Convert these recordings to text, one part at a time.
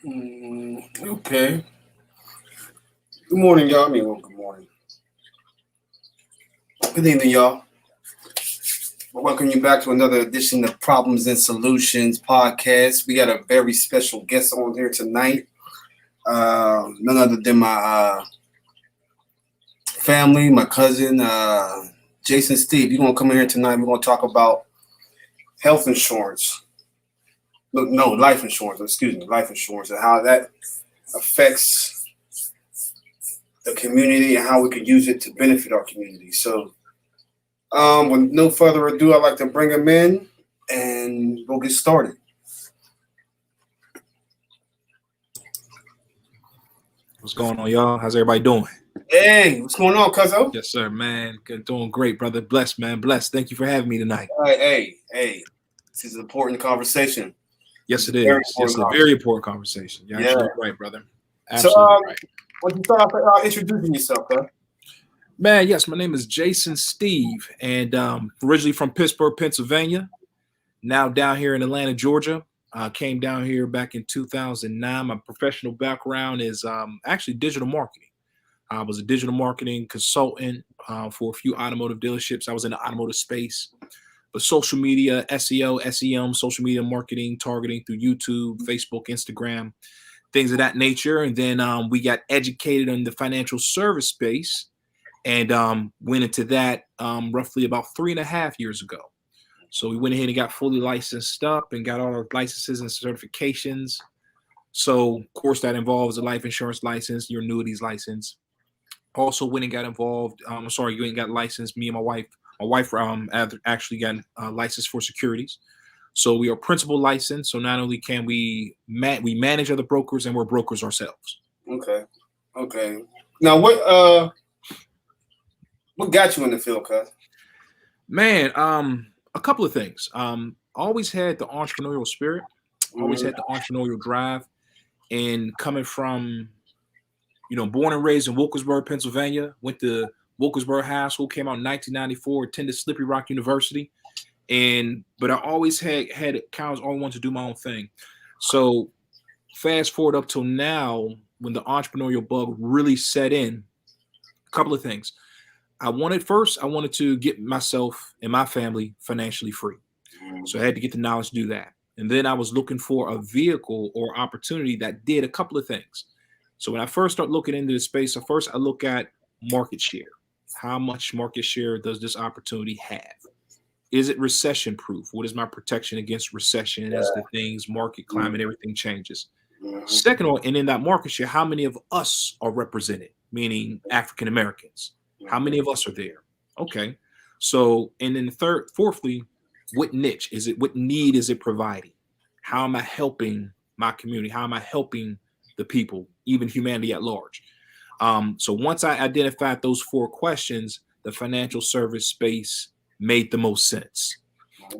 Okay. Good morning, y'all. Good morning. Good evening, y'all. I welcome you back to another edition of Problems and Solutions podcast. We got a very special guest on here tonight. None other than my family, my cousin, Jason Steve. You're going to come in here tonight. We're going to talk about health insurance. No, life insurance. Excuse me, life insurance and how that affects the community and how we could use it to benefit our community. So, with no further ado, I'd like to bring him in and we'll get started. What's going on, y'all? How's everybody doing? Hey, what's going on, cuzzo? Yes, sir, man. Good, doing great, brother. Blessed, man. Blessed. Thank you for having me tonight. Hey. This is an important conversation. Yes, it is. It's a very important conversation. You're absolutely right, brother. Absolutely right. What you start off introducing yourself, huh? Man, yes, my name is Jason Steve, and originally from Pittsburgh, Pennsylvania. Now down here in Atlanta, Georgia. Came down here back in 2009. My professional background is actually digital marketing. I was a digital marketing consultant for a few automotive dealerships. I was in the automotive space, but social media, SEO, SEM, social media marketing, targeting through YouTube, Facebook, Instagram, things of that nature. And then we got educated in the financial service space and went into that roughly about 3.5 years ago. So we went ahead and got fully licensed up and got all our licenses and certifications. So, of course, that involves a life insurance license, your annuities license. Also went and got involved. You ain't got licensed. Me and my wife actually got licensed for securities. So we are principal licensed. So not only can we manage other brokers, and we're brokers ourselves. Okay. Now what got you in the field, cuz? Man, a couple of things. Always had the entrepreneurial spirit. Always had the entrepreneurial drive, and coming from, born and raised in Wilkesburg, Pennsylvania, went to Wilkesburg High School, came out in 1994, attended Slippery Rock University. But I always had kind of always wanted to do my own thing. So fast forward up till now, when the entrepreneurial bug really set in, a couple of things. I wanted to get myself and my family financially free. So I had to get the knowledge to do that. And then I was looking for a vehicle or opportunity that did a couple of things. So when I first start looking into the space, I look at market share. How much market share does this opportunity have? Is it recession proof? What is my protection against recession as the things, market climate, everything changes? Second, and in that market share, how many of us are represented, meaning African Americans? How many of us are there? Okay. So, and then fourthly, what niche is it? What need is it providing? How am I helping my community? How am I helping the people, even humanity at large? So once I identified those 4 questions, the financial service space made the most sense.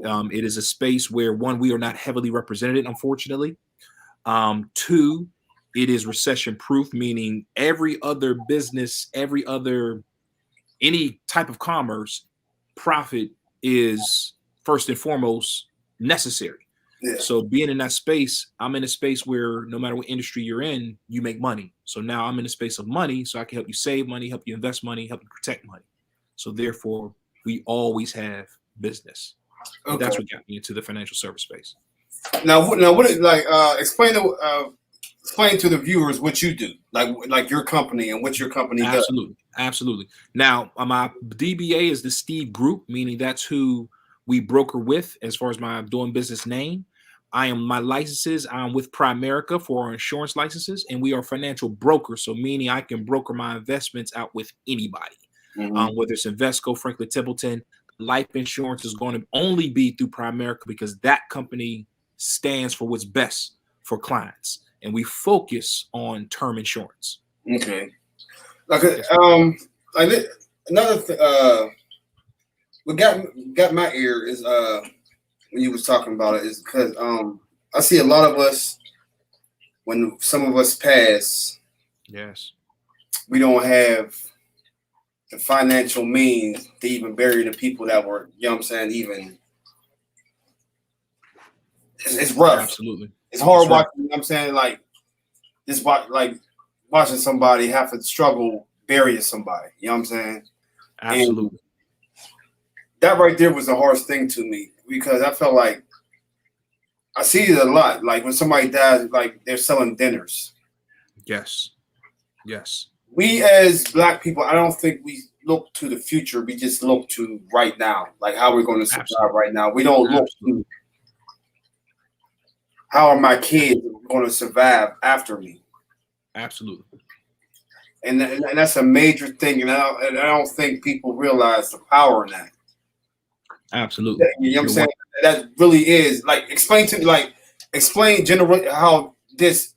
It is a space where, 1, we are not heavily represented, unfortunately. 2, it is recession proof, meaning every other business, any type of commerce, profit is first and foremost necessary. Yeah. So being in that space, I'm in a space where no matter what industry you're in, you make money. So now I'm in a space of money, so I can help you save money, help you invest money, help you protect money. So therefore, we always have business. Okay. That's what got me into the financial service space. Now what is explain to the viewers what you do, like your company and what your company does. Absolutely. Now, my DBA is the Steve Group, meaning that's who we broker with as far as my doing business name. My licenses, I'm with Primerica for our insurance licenses, and we are financial brokers. So meaning I can broker my investments out with anybody, whether it's Invesco, Franklin Templeton. Life insurance is going to only be through Primerica because that company stands for what's best for clients, and we focus on term insurance. Okay. Another thing, what got my ear is when you was talking about it is because I see a lot of us, when some of us pass, yes, we don't have the financial means to even bury the people that were, you know what I'm saying, even it's rough. Absolutely. It's hard watching, you know what I'm saying, like just watching somebody have to struggle burying somebody. You know what I'm saying? Absolutely. And that right there was the hardest thing to me because I felt like I see it a lot. Like when somebody dies, like they're selling dinners. Yes. Yes. We as Black people, I don't think we look to the future. We just look to right now, like how we're going to survive right now. We don't look to how are my kids going to survive after me. Absolutely. And that's a major thing, and I don't think people realize the power in that. Absolutely. You know what I'm saying? That really is like explain how this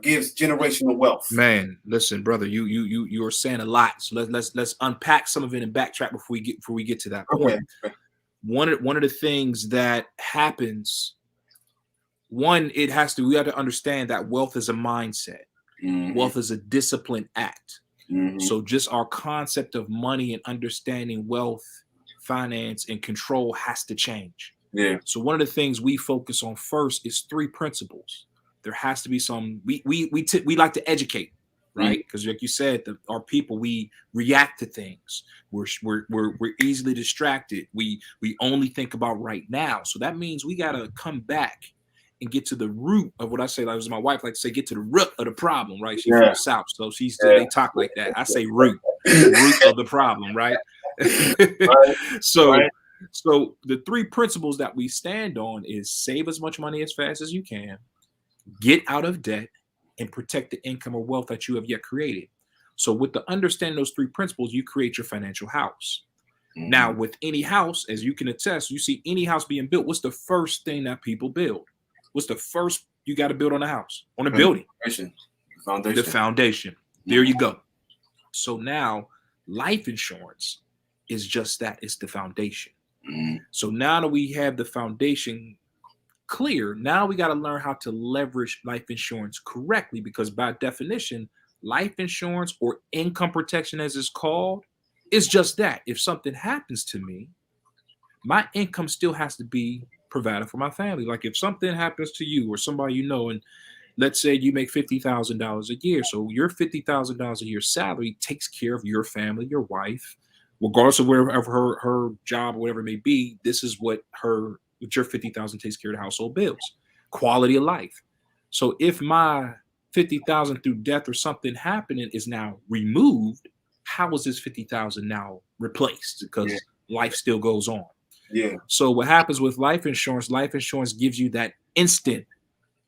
gives generational wealth. Man, listen, brother, you are saying a lot. So let's unpack some of it and backtrack before we get to that point. Okay. One of the things that happens, we have to understand that wealth is a mindset. Mm-hmm. Wealth is a disciplined act. Mm-hmm. So just our concept of money and understanding wealth, finance, and control has to change. Yeah. So one of the things we focus on first is 3 principles. There has to be some. We like to educate, right? Because like you said, our people, we react to things. We're easily distracted. We only think about right now. So that means we gotta come back and get to the root of what I say. Like my wife like to say, get to the root of the problem, right? She's from the South, so they talk like that. I say root of the problem, right? So the 3 principles that we stand on is save as much money as fast as you can, get out of debt, and protect the income or wealth that you have yet created. So with the understanding those 3 principles, you create your financial house. Mm-hmm. Now, with any house, as you can attest, you see any house being built, what's the first thing that people build? What's the first you got to build on a house, on a building? The foundation. There you go. So now life insurance is just that. It's the foundation. Mm-hmm. So now that we have the foundation clear, now we got to learn how to leverage life insurance correctly, because by definition, life insurance, or income protection as it's called, is just that. If something happens to me, my income still has to be provided for my family. Like if something happens to you or somebody you know, and let's say you make $50,000 a year, so your $50,000 a year salary takes care of your family, your wife, regardless of wherever her job, whatever it may be. This is what your $50,000 takes care of the household bills, quality of life. So if my $50,000 through death or something happening is now removed, how is this $50,000 now replaced? Because life still goes on. Yeah. So what happens with life insurance gives you that instant,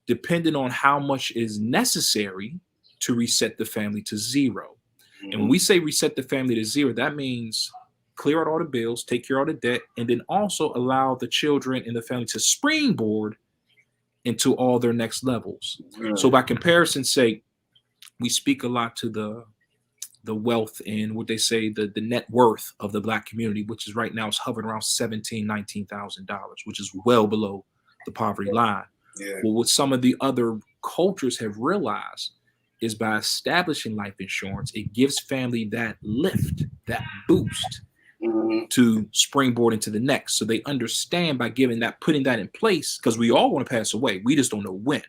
depending on how much is necessary to reset the family to zero. Mm-hmm. And when we say reset the family to zero, that means clear out all the bills, take care of all the debt, and then also allow the children in the family to springboard into all their next levels. Yeah. So by comparison's sake, we speak a lot to the wealth and what they say the net worth of the Black community, which is right now is hovering around $19,000-$19,000, which is well below the poverty line. Yeah. Well, what some of the other cultures have realized is by establishing life insurance, it gives family that lift, that boost, mm-hmm. to springboard into the next. So they understand by putting that in place, because we all want to pass away. We just don't know when.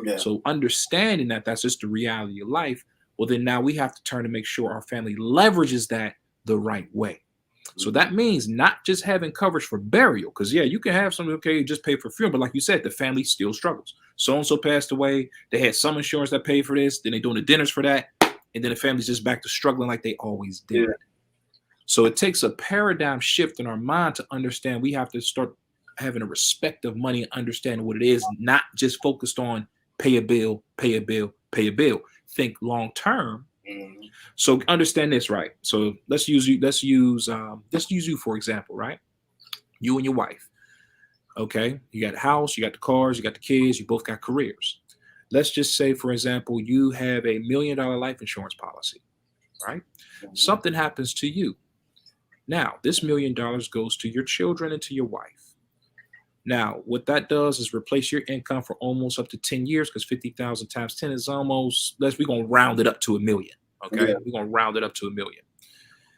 Yeah. So understanding that that's just the reality of life. Well, then now we have to turn to make sure our family leverages that the right way. So that means not just having coverage for burial, because you can have something, okay, just pay for funeral, but like you said, the family still struggles. So-and-so passed away, they had some insurance that paid for this, then they're doing the dinners for that, and then the family's just back to struggling like they always did. Yeah. So it takes a paradigm shift in our mind to understand we have to start having a respect of money and understanding what it is, not just focused on pay a bill, pay a bill, pay a bill. Think long term. Mm-hmm. So understand this, right? So let's use you for example, right? You and your wife. Okay, you got a house, you got the cars, you got the kids, you both got careers. Let's just say, for example, you have $1 million life insurance policy, right? Mm-hmm. Something happens to you. Now, this $1 million goes to your children and to your wife. Now, what that does is replace your income for almost up to 10 years, because 50,000 times 10 is almost, we're going to round it up to $1 million. Okay. Yeah. We're going to round it up to $1 million.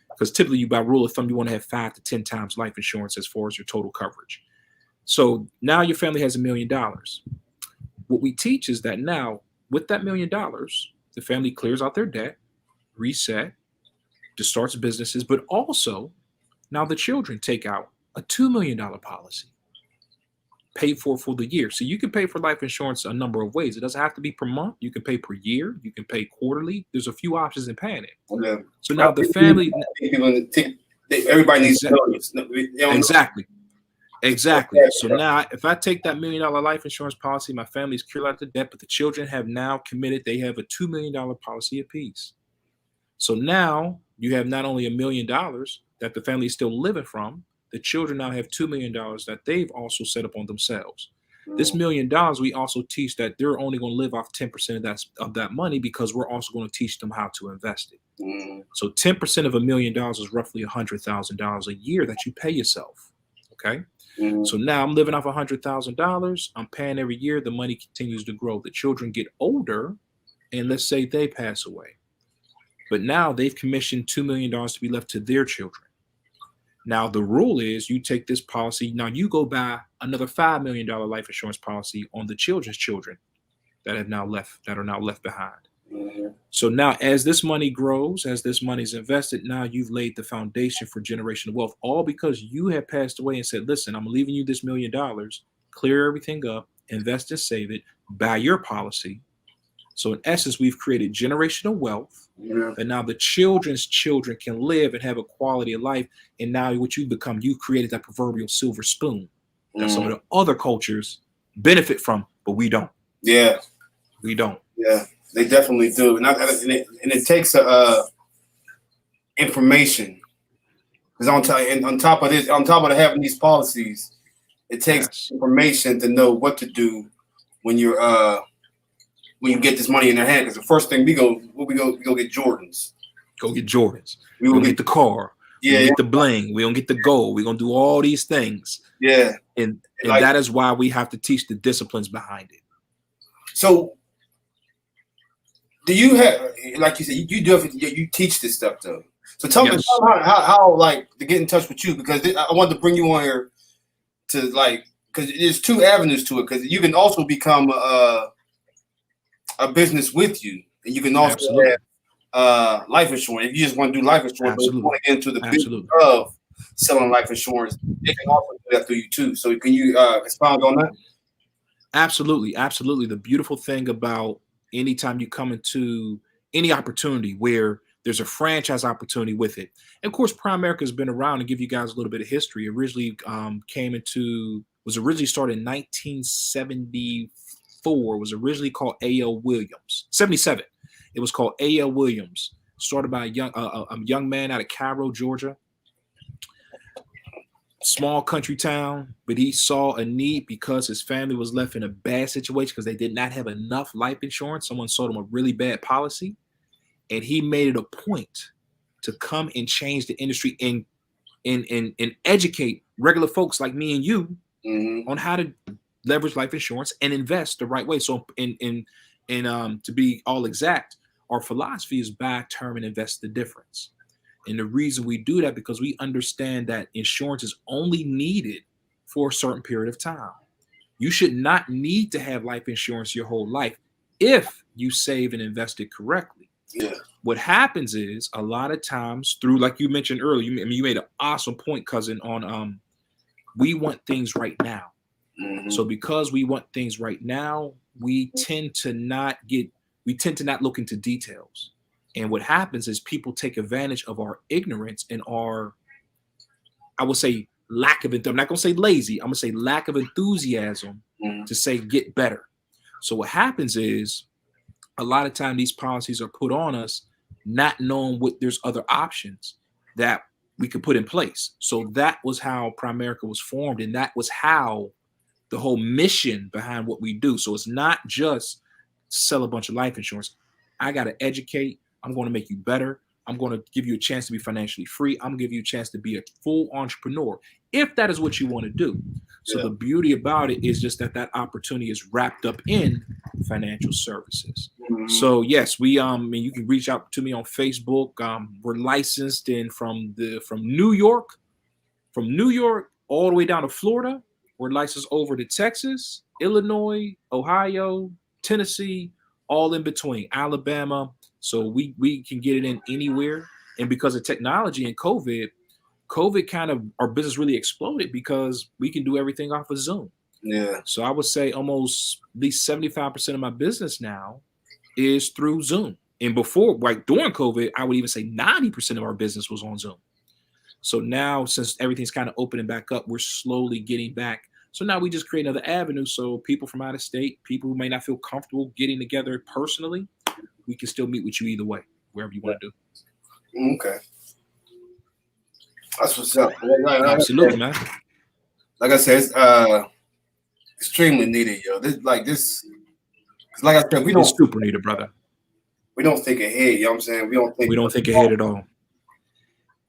Because typically, by rule of thumb, you want to have 5 to 10 times life insurance as far as your total coverage. So now your family has $1 million. What we teach is that now with that $1 million, the family clears out their debt, reset, to starts businesses, but also now the children take out a $2 million policy, paid for the year. So you can pay for life insurance a number of ways. It doesn't have to be per month. You can pay per year. You can pay quarterly. There's a few options in paying it. Yeah. So now the family, everybody needs to know. Exactly. So now if I take that $1 million life insurance policy, my family's cleared out the debt, but the children have now committed, they have a $2 million policy apiece. So now you have not only $1 million that the family is still living from, the children now have $2 million that they've also set up on themselves. This $1 million, we also teach that they're only going to live off 10% of that money, because we're also going to teach them how to invest it. So 10% of $1 million is roughly $100,000 a year that you pay yourself. Okay. So now I'm living off $100,000. I'm paying every year. The money continues to grow. The children get older, and let's say they pass away. But now they've commissioned $2 million to be left to their children. Now, the rule is you take this policy. Now you go buy another $5 million life insurance policy on the children's children that are now left behind. So now as this money grows, as this money is invested, now you've laid the foundation for generational wealth, all because you have passed away and said, listen, I'm leaving you this $1 million, clear everything up, invest and save it, buy your policy. So in essence, we've created generational wealth, and now the children's children can live and have a quality of life. And now what you become, you created that proverbial silver spoon that some of the other cultures benefit from, but we don't. Yeah. We don't. Yeah, they definitely do. And it takes information. Because on top of having these policies, it takes information to know what to do when you get this money in their hand. Because the first thing we go get Jordans. Go get Jordans. We will get the car. Yeah, we get the bling. We don't get the gold. We're gonna do all these things. Yeah, and that is why we have to teach the disciplines behind it. So, do you have, like you said, you teach this stuff though? So tell me how like to get in touch with you, because I wanted to bring you on here to because there's two avenues to it. Because you can also become a business with you, and you can also have life insurance. If you just want to do life insurance, but you want to get into the business of selling life insurance, they can also do that through you too. So can you expound on that? Absolutely. The beautiful thing about anytime you come into any opportunity where there's a franchise opportunity with it. And of course, Primerica has been around. To give you guys a little bit of history, originally was originally started in 1974. Was originally called A.L. Williams. 77. It was called A.L. Williams. Started by a young man out of Cairo, Georgia. Small country town, but he saw a need because his family was left in a bad situation because they did not have enough life insurance. Someone sold him a really bad policy, and he made it a point to come and change the industry and educate regular folks like me and you on how to leverage life insurance and invest the right way. So, to be all exact, our philosophy is buy, term, and invest the difference. And the reason we do that because we understand that insurance is only needed for a certain period of time. You should not need to have life insurance your whole life if you save and invest it correctly. Yeah. What happens is a lot of times through, like you mentioned earlier, you made an awesome point, cousin, on we want things right now. So because we want things right now, we tend to not look into details. And what happens is people take advantage of our ignorance and our, I would say, lack of, I'm not going to say lazy, I'm going to say lack of enthusiasm to say get better. So what happens is a lot of time these policies are put on us not knowing what there's other options that we could put in place. So that was how Primerica was formed. And that was how the whole mission behind what we do. So it's not just sell a bunch of life insurance. I got to educate. I'm going to make you better. I'm going to give you a chance to be financially free. I'm going to give you a chance to be a full entrepreneur, if that is what you want to do. So the beauty about it is just that opportunity is wrapped up in financial services. So yes, you can reach out to me on Facebook. We're licensed from New York all the way down to Florida. We're licensed over to Texas, Illinois, Ohio, Tennessee, all in between, Alabama. So we can get it in anywhere. And because of technology and COVID kind of, our business really exploded because we can do everything off of Zoom. Yeah. So I would say almost at least 75% of my business now is through Zoom. And before, like during COVID, I would even say 90% of our business was on Zoom. So now, since everything's kind of opening back up, we're slowly getting back. So now we just create another avenue. So people from out of state, people who may not feel comfortable getting together personally, we can still meet with you either way, wherever you want to do. Okay. That's what's up. Absolutely, man. Like I said, it's extremely needed, yo. Like I said, we don't It's super needed, brother. We don't think ahead, you know what I'm saying? We don't think ahead at all.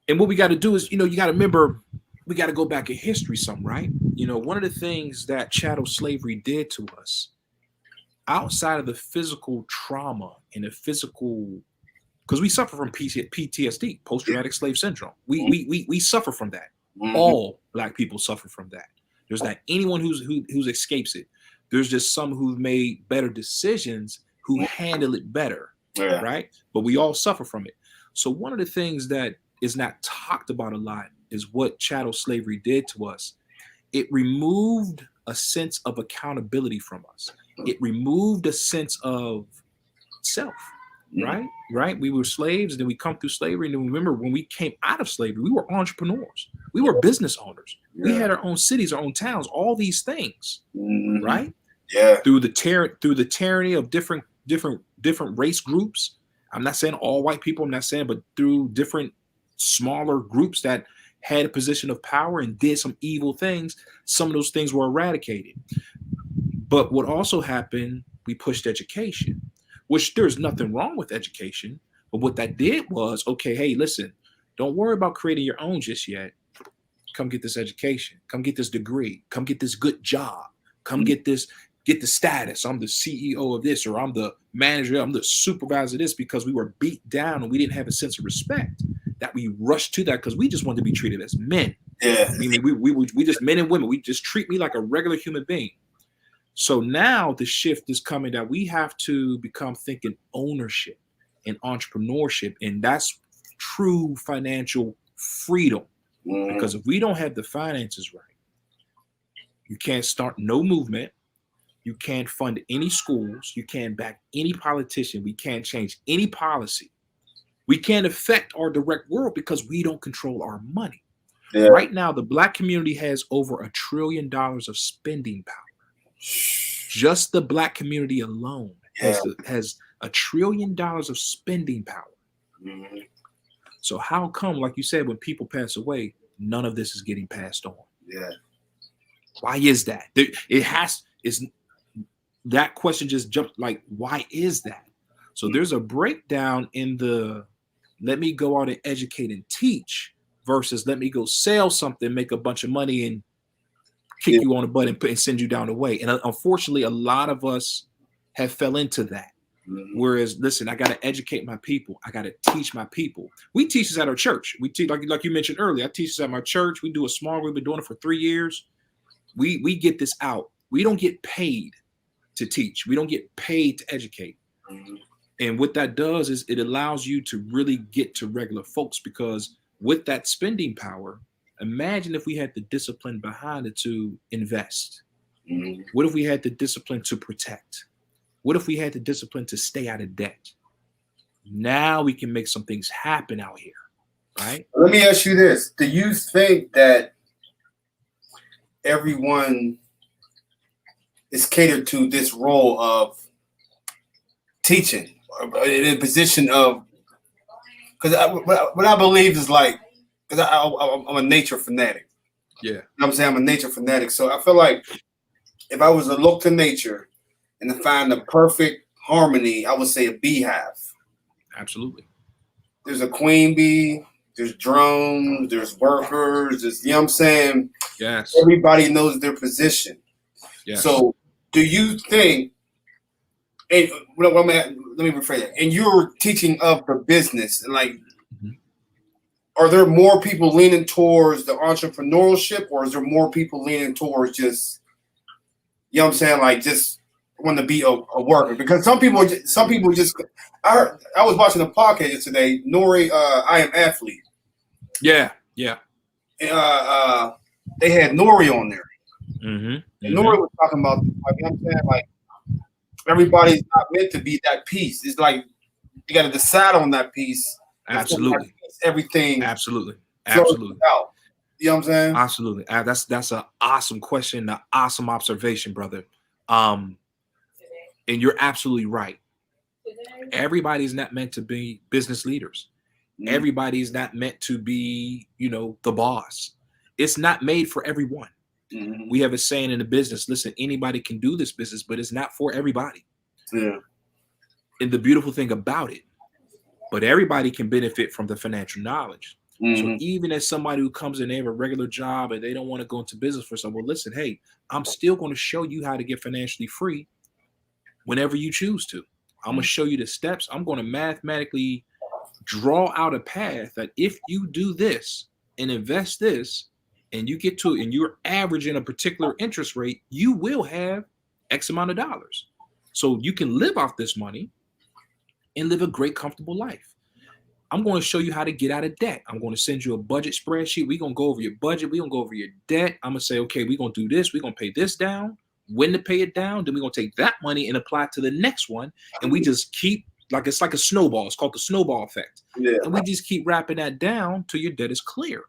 And what we got to do is, you got to remember, we got to go back in history some, right? One of the things that chattel slavery did to us, outside of the physical trauma and the physical, because we suffer from PTSD, post-traumatic slave syndrome. We suffer from that. Mm-hmm. All Black people suffer from that. There's not anyone who escapes it. There's just some who've made better decisions, who handle it better, right? But we all suffer from it. So one of the things that is not talked about a lot is what chattel slavery did to us. It removed a sense of accountability from us. It removed a sense of self, right? We were slaves, and then we come through slavery. And then remember, when we came out of slavery, we were entrepreneurs. We were business owners. We had our own cities, our own towns, all these things, right? Yeah. Through the tyranny of different race groups. I'm not saying all white people, I'm not saying, but through different smaller groups that had a position of power and did some evil things, some of those things were eradicated. But what also happened, we pushed education, which there's nothing wrong with education. But what that did was, okay, hey, listen, don't worry about creating your own just yet. Come get this education. Come get this degree. Come get this good job. Come get the status. I'm the CEO of this, or I'm the manager. I'm the supervisor of this, because we were beat down and we didn't have a sense of respect, that we rushed to that because we just wanted to be treated as men. Yeah. I mean, we just men and women. We just treat me like a regular human being. So now the shift is coming that we have to become thinking ownership and entrepreneurship. And that's true financial freedom. Because if we don't have the finances right, you can't start no movement. You can't fund any schools. You can't back any politician. We can't change any policy. We can't affect our direct world because we don't control our money. Yeah. Right now, the Black community has over $1 trillion of spending power. Just the Black community alone has $1 trillion of spending power. Mm-hmm. So how come, like you said, when people pass away, none of this is getting passed on? Yeah. Why is that? That question just jumped, like, why is that? So there's a breakdown in the let me go out and educate and teach versus let me go sell something, make a bunch of money, and kick you on the butt and send you down the way. And unfortunately, a lot of us have fell into that. Mm-hmm. Whereas, listen, I got to educate my people. I got to teach my people. We teach this at our church. We teach, like you mentioned earlier, I teach this at my church. We do a small group. We've been doing it for 3 years. We get this out. We don't get paid to teach. We don't get paid to educate. Mm-hmm. And what that does is it allows you to really get to regular folks, because with that spending power, imagine if we had the discipline behind it to invest. Mm-hmm. What if we had the discipline to protect? What if we had the discipline to stay out of debt? Now we can make some things happen out here, right? Let me ask you this. Do you think that everyone is catered to this role of teaching, in a position of, because what I believe is like, because I'm a nature fanatic. Yeah. You know what I'm saying? I'm a nature fanatic. So I feel like if I was to look to nature and to find the perfect harmony, I would say a beehive. Absolutely. There's a queen bee, there's drones, there's workers, there's, you know what I'm saying? Yes. Everybody knows their position. Yes. So do you think, and let me rephrase that, and you're teaching of the business, and like, mm-hmm. Are there more people leaning towards the entrepreneurship, or is there more people leaning towards just, you know what I'm saying, like just want to be a worker, because some people just. I was watching a podcast yesterday. Nori, I Am Athlete. Yeah. They had Nori on there. Mm-hmm. And Nori was talking about, like, you know what I'm saying, like, everybody's not meant to be that piece. It's like you got to decide on that piece. Absolutely. That piece, everything. Absolutely. Out. You know what I'm saying? Absolutely. That's an awesome question, an awesome observation, brother. And you're absolutely right. Everybody's not meant to be business leaders. Mm-hmm. Everybody's not meant to be, the boss. It's not made for everyone. Mm-hmm. We have a saying in the business, listen, anybody can do this business, but it's not for everybody. Yeah. And the beautiful thing about it, but everybody can benefit from the financial knowledge. Mm-hmm. So even as somebody who comes in, they have a regular job and they don't want to go into business for someone, well, listen, hey, I'm still going to show you how to get financially free whenever you choose to. I'm going to show you the steps. I'm going to mathematically draw out a path that if you do this and invest this and you get to it and you're averaging a particular interest rate, you will have X amount of dollars. So you can live off this money and live a great, comfortable life. I'm going to show you how to get out of debt. I'm going to send you a budget spreadsheet. We're going to go over your budget. We're going to go over your debt. I'm going to say, okay, we're going to do this. We're going to pay this down. When to pay it down. Then we're going to take that money and apply it to the next one. And we just keep, it's like a snowball. It's called the snowball effect. Yeah. And we just keep wrapping that down till your debt is clear.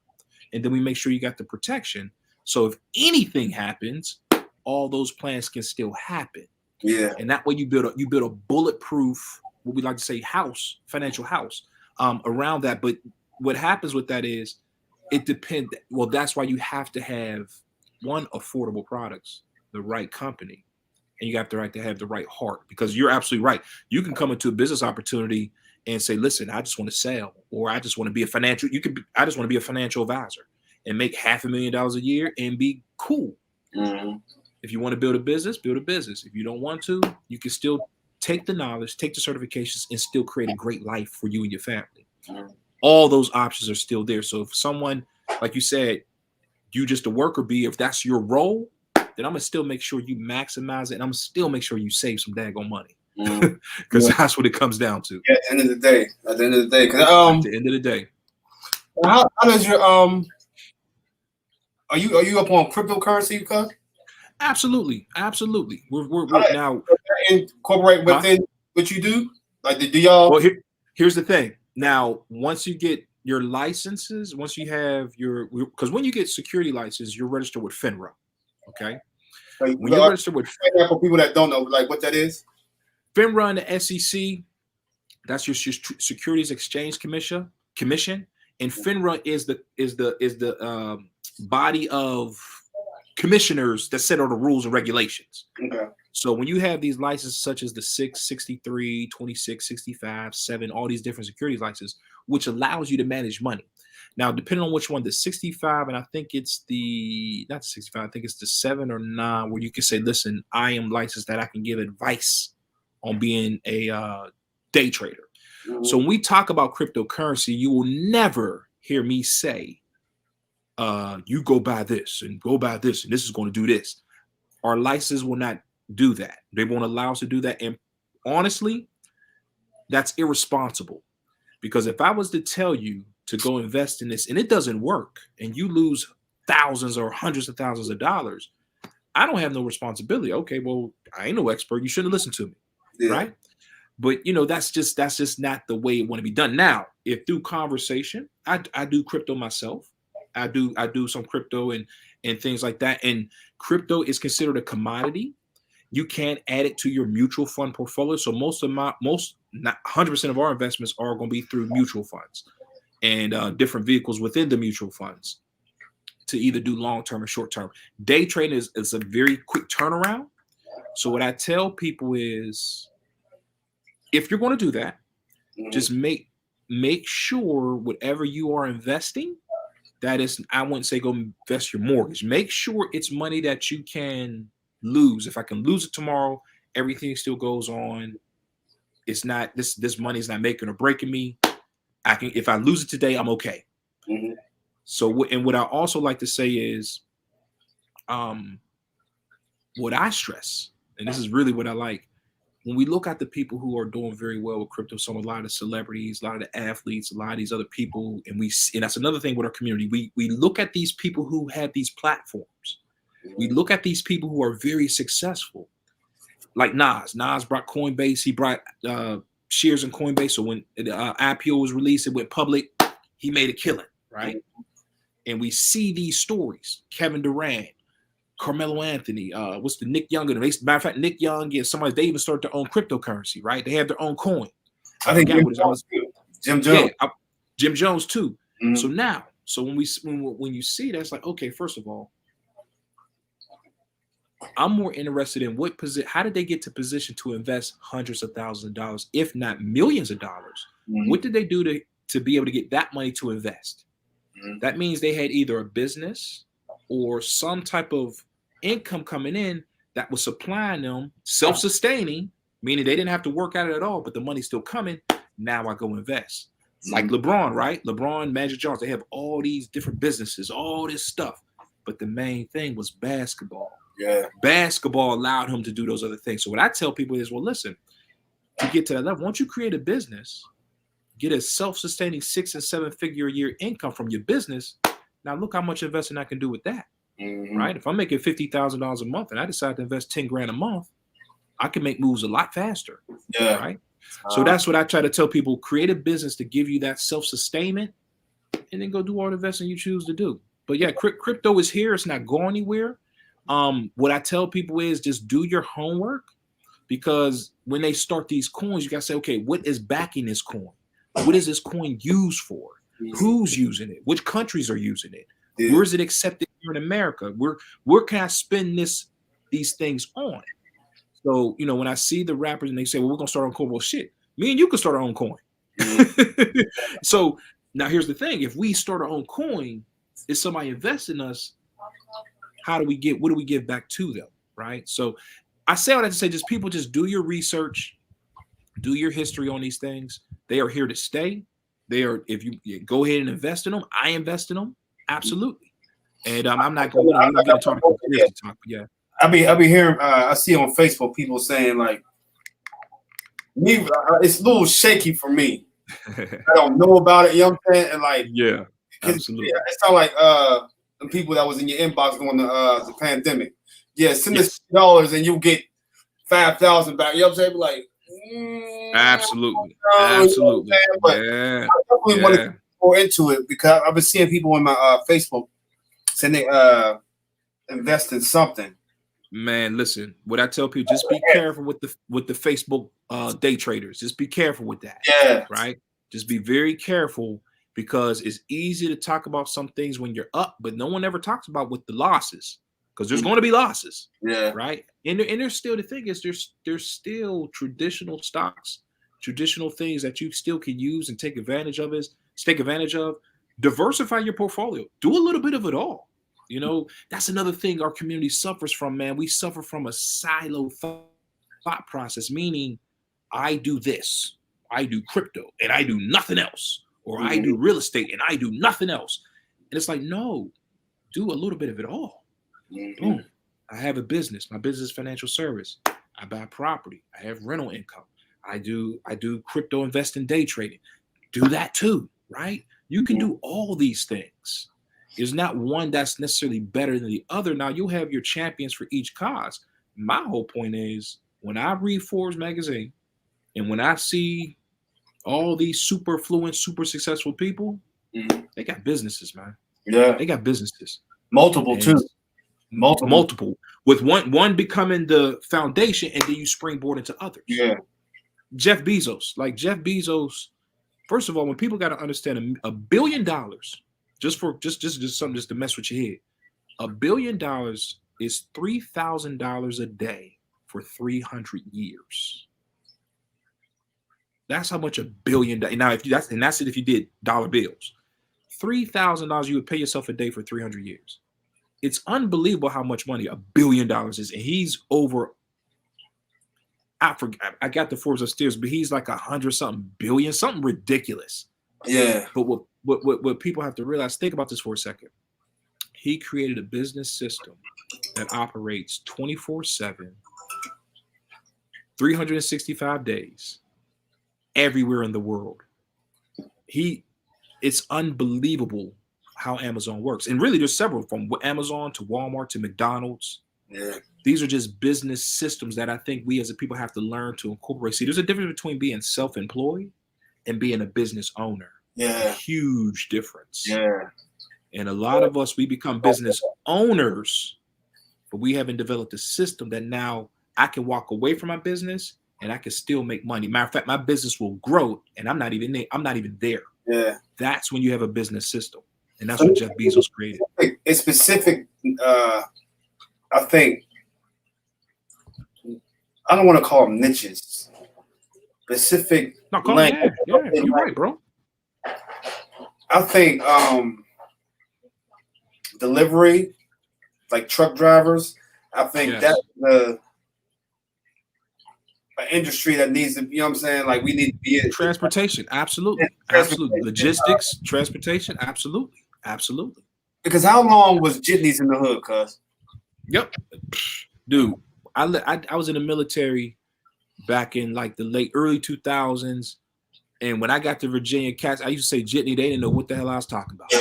And then we make sure you got the protection. So if anything happens, all those plans can still happen. Yeah. And that way you build a bulletproof, what we like to say, financial house. Around that. But what happens with that is it depends. Well, that's why you have to have affordable products, the right company, and you have to have the right heart, because you're absolutely right. You can come into a business opportunity and say, listen, I just want to sell, or I just want to be I just want to be a financial advisor and make $500,000 a year and be cool. Mm-hmm. If you want to build a business, build a business. If you don't want to, you can still take the knowledge, take the certifications, and still create a great life for you and your family. Mm-hmm. All those options are still there. So if someone, like you said, you just a worker bee, if that's your role, then I'm gonna still make sure you maximize it, and I'm gonna still make sure you save some daggone money, because that's what it comes down to. Yeah, at the end of the day. At the end of the day. How does your are you up on cryptocurrency, cuz? Absolutely. We're now incorporate within what you do. Like, do y'all? Well, here's the thing. Now, once you get your licenses, once you have because when you get security license, you're registered with FINRA. Okay. Like, when you're registered with FINRA, for people that don't know, like what that is. FINRA and the SEC, that's your Securities Exchange Commission, and FINRA is the body of commissioners that set all the rules and regulations. Okay. So when you have these licenses such as the 6, 63, 26, 65, 7, all these different securities licenses, which allows you to manage money. Now, depending on which one, the 65, and I think it's not 65, I think it's the 7 or 9, where you can say, listen, I am licensed that I can give advice on being a day trader. Mm-hmm. So when we talk about cryptocurrency, you will never hear me say, you go buy this and go buy this, and this is going to do this. Our license will not do that. They won't allow us to do that. And honestly, that's irresponsible, because if I was to tell you to go invest in this and it doesn't work and you lose thousands or hundreds of thousands of dollars, I don't have no responsibility. Okay, well, I ain't no expert. You shouldn't listen to me. Yeah. Right. But that's just not the way it want to be done. Now, if through conversation, I do crypto myself. I do some crypto and things like that. And crypto is considered a commodity. You can't add it to your mutual fund portfolio. So not 100% of our investments are going to be through mutual funds and different vehicles within the mutual funds to either do long-term or short-term. Day trading is a very quick turnaround. So what I tell people is, if you're going to do that, just make sure whatever you are investing, that is, I wouldn't say go invest your mortgage. Make sure it's money that you can lose. If I can lose it tomorrow, everything still goes on. It's not this money is not making or breaking me. If I lose it today, I'm okay. Mm-hmm. So what I also like to say is, what I stress, and this is really what I like. When we look at the people who are doing very well with crypto, a lot of the celebrities, a lot of the athletes, a lot of these other people, and that's another thing with our community. We look at these people who have these platforms. We look at these people who are very successful, like Nas. Nas brought Coinbase. He brought shares in Coinbase. So when the IPO was released, it went public. He made a killing, right? And we see these stories. Kevin Durant, Carmelo Anthony, what's the Nick Young? Matter of fact, Nick Young and somebody, they even started their own cryptocurrency, right? They have their own coin. I think Jim Jones. Yeah, Jim Jones too. Mm-hmm. So when you see that, it's like, okay, first of all, I'm more interested in what position. How did they get to position to invest hundreds of thousands of dollars, if not millions of dollars? Mm-hmm. What did they do to be able to get that money to invest? Mm-hmm. That means they had either a business or some type of income coming in that was supplying them, self-sustaining, meaning they didn't have to work at it at all, but the money's still coming. Now I go invest. Mm-hmm. Like LeBron, right? LeBron, Magic Johnson, they have all these different businesses, all this stuff. But the main thing was basketball. Yeah. Basketball allowed him to do those other things. So what I tell people is, well, listen, to get to that level, once you create a business, get a self-sustaining 6 and 7 figure a year income from your business. Now look how much investing I can do with that, right? If I'm making $50,000 a month and I decide to invest 10 grand a month, I can make moves a lot faster, right? So that's what I try to tell people: create a business to give you that self-sustainment, and then go do all the investing you choose to do. But yeah, crypto is here; it's not going anywhere. What I tell people is just do your homework, because when they start these coins, you gotta say, okay, what is backing this coin? What is this coin used for? Who's using it? Which countries are using it? Yeah. Where is it accepted here in America? Where can I spend these things on? So, when I see the rappers and they say, well, we're gonna start on coin, well, shit, me and you can start our own coin. So now here's the thing: if we start our own coin, if somebody invests in us, what do we give back to them? Right. So I say all that to say, people just do your research, do your history on these things. They are here to stay. If you go ahead and invest in them, I invest in them. Absolutely. And I'm not going to get into conspiracy talk. Yeah. I'll be hearing, I see on Facebook people saying like, me, it's a little shaky for me. I don't know about it. You know what I'm saying? And like, yeah, absolutely. It sounds like the people that was in your inbox during the pandemic. Yeah, send us $6 and you'll get 5,000 back. You know what I'm saying? Like, absolutely. Absolutely. But I definitely want to get more into it, because I've been seeing people on my Facebook saying they invest in something. Man, listen, what I tell people, just be careful with the Facebook day traders. Just be careful with that. Yeah. Right? Just be very careful, because it's easy to talk about some things when you're up, but no one ever talks about with the losses, because there's going to be losses. Yeah. Right. And there's still, the thing is, there's still traditional stocks, traditional things that you still can use and take advantage of. Diversify your portfolio. Do a little bit of it all. That's another thing our community suffers from, man. We suffer from a silo thought process, meaning I do this, I do crypto, and I do nothing else. Or I do real estate and I do nothing else. And it's like, no, do a little bit of it all. Boom. I have a business. My business is financial service. I buy property. I have rental income. I do crypto investing, day trading. Do that too, right? You can do all these things. There's not one that's necessarily better than the other. Now, you'll have your champions for each cause. My whole point is, when I read Forbes magazine and when I see all these super affluent, super successful people, they got businesses, man. Yeah. They got businesses. Multiple too. Multiple. With one becoming the foundation, and then you springboard into others. Yeah. Jeff Bezos. First of all, when people got to understand $1 billion, just something just to mess with your head, $1 billion is $3,000 a day for 300 years. That's how much $1 billion. Now, that's it. If you did dollar bills, $3,000 you would pay yourself a day for 300 years. It's unbelievable how much money $1 billion is, and he's over. I got the Forbes upstairs, but he's like 100-something billion, something ridiculous. Yeah. But what people have to realize, think about this for a second. He created a business system that operates 24/7, 365 days, everywhere in the world. It's unbelievable how Amazon works. And really, there's several, from Amazon to Walmart to McDonald's. Yeah. These are just business systems that I think we as a people have to learn to incorporate. See, there's a difference between being self-employed and being a business owner. Yeah. A huge difference. Yeah. And a lot of us, we become business owners, but we haven't developed a system that now I can walk away from my business and I can still make money. Matter of fact, my business will grow and I'm not even there. Yeah. That's when you have a business system. And that's what Jeff Bezos created. It's specific. I think, I don't want to call them niches. Specific. No, call it, yeah, you're right, bro. I think delivery, like truck drivers, I think that's the industry that needs to, you know what I'm saying? Like we need to be in transportation. Absolutely. Absolutely. Logistics, transportation. Absolutely. Absolutely. Because how long was Jitney's in the hood, cuz? Yep. Dude, I was in the military back in like the early 2000s. And when I got to Virginia, cats, I used to say Jitney, they didn't know what the hell I was talking about.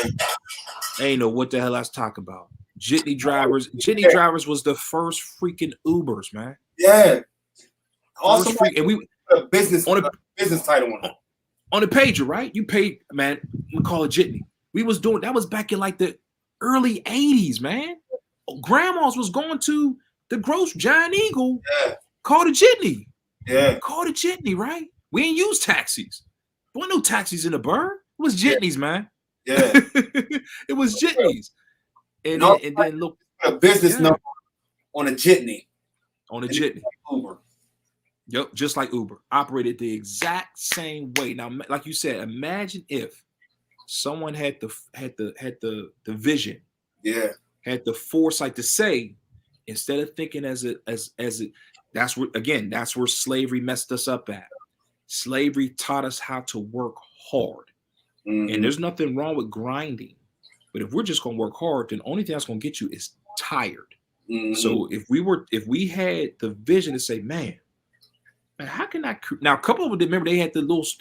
They didn't know what the hell I was talking about. Jitney drivers was the first freaking Ubers, man. Yeah. Also, and we a business title on the pager, right? You paid, man. We call it Jitney. We was doing that was back in like the early 80s, man. Grandmas was going to the grocery Giant Eagle. Yeah. Called a Jitney. Yeah. Called a Jitney, right? We ain't use taxis. There weren't no taxis in the burn. It was Jitneys, man. Yeah. It was Jitneys. And then look, a business number on a Jitney. On a Jitney. Uber. Yep, just like Uber, operated the exact same way. Now, like you said, imagine if someone had the vision, had the foresight to say, instead of thinking as that's where slavery messed us up at. Slavery taught us how to work hard, and there's nothing wrong with grinding, but if we're just gonna work hard, then the only thing that's gonna get you is tired. So if we had the vision to say, man, how can I now? A couple of them, remember, they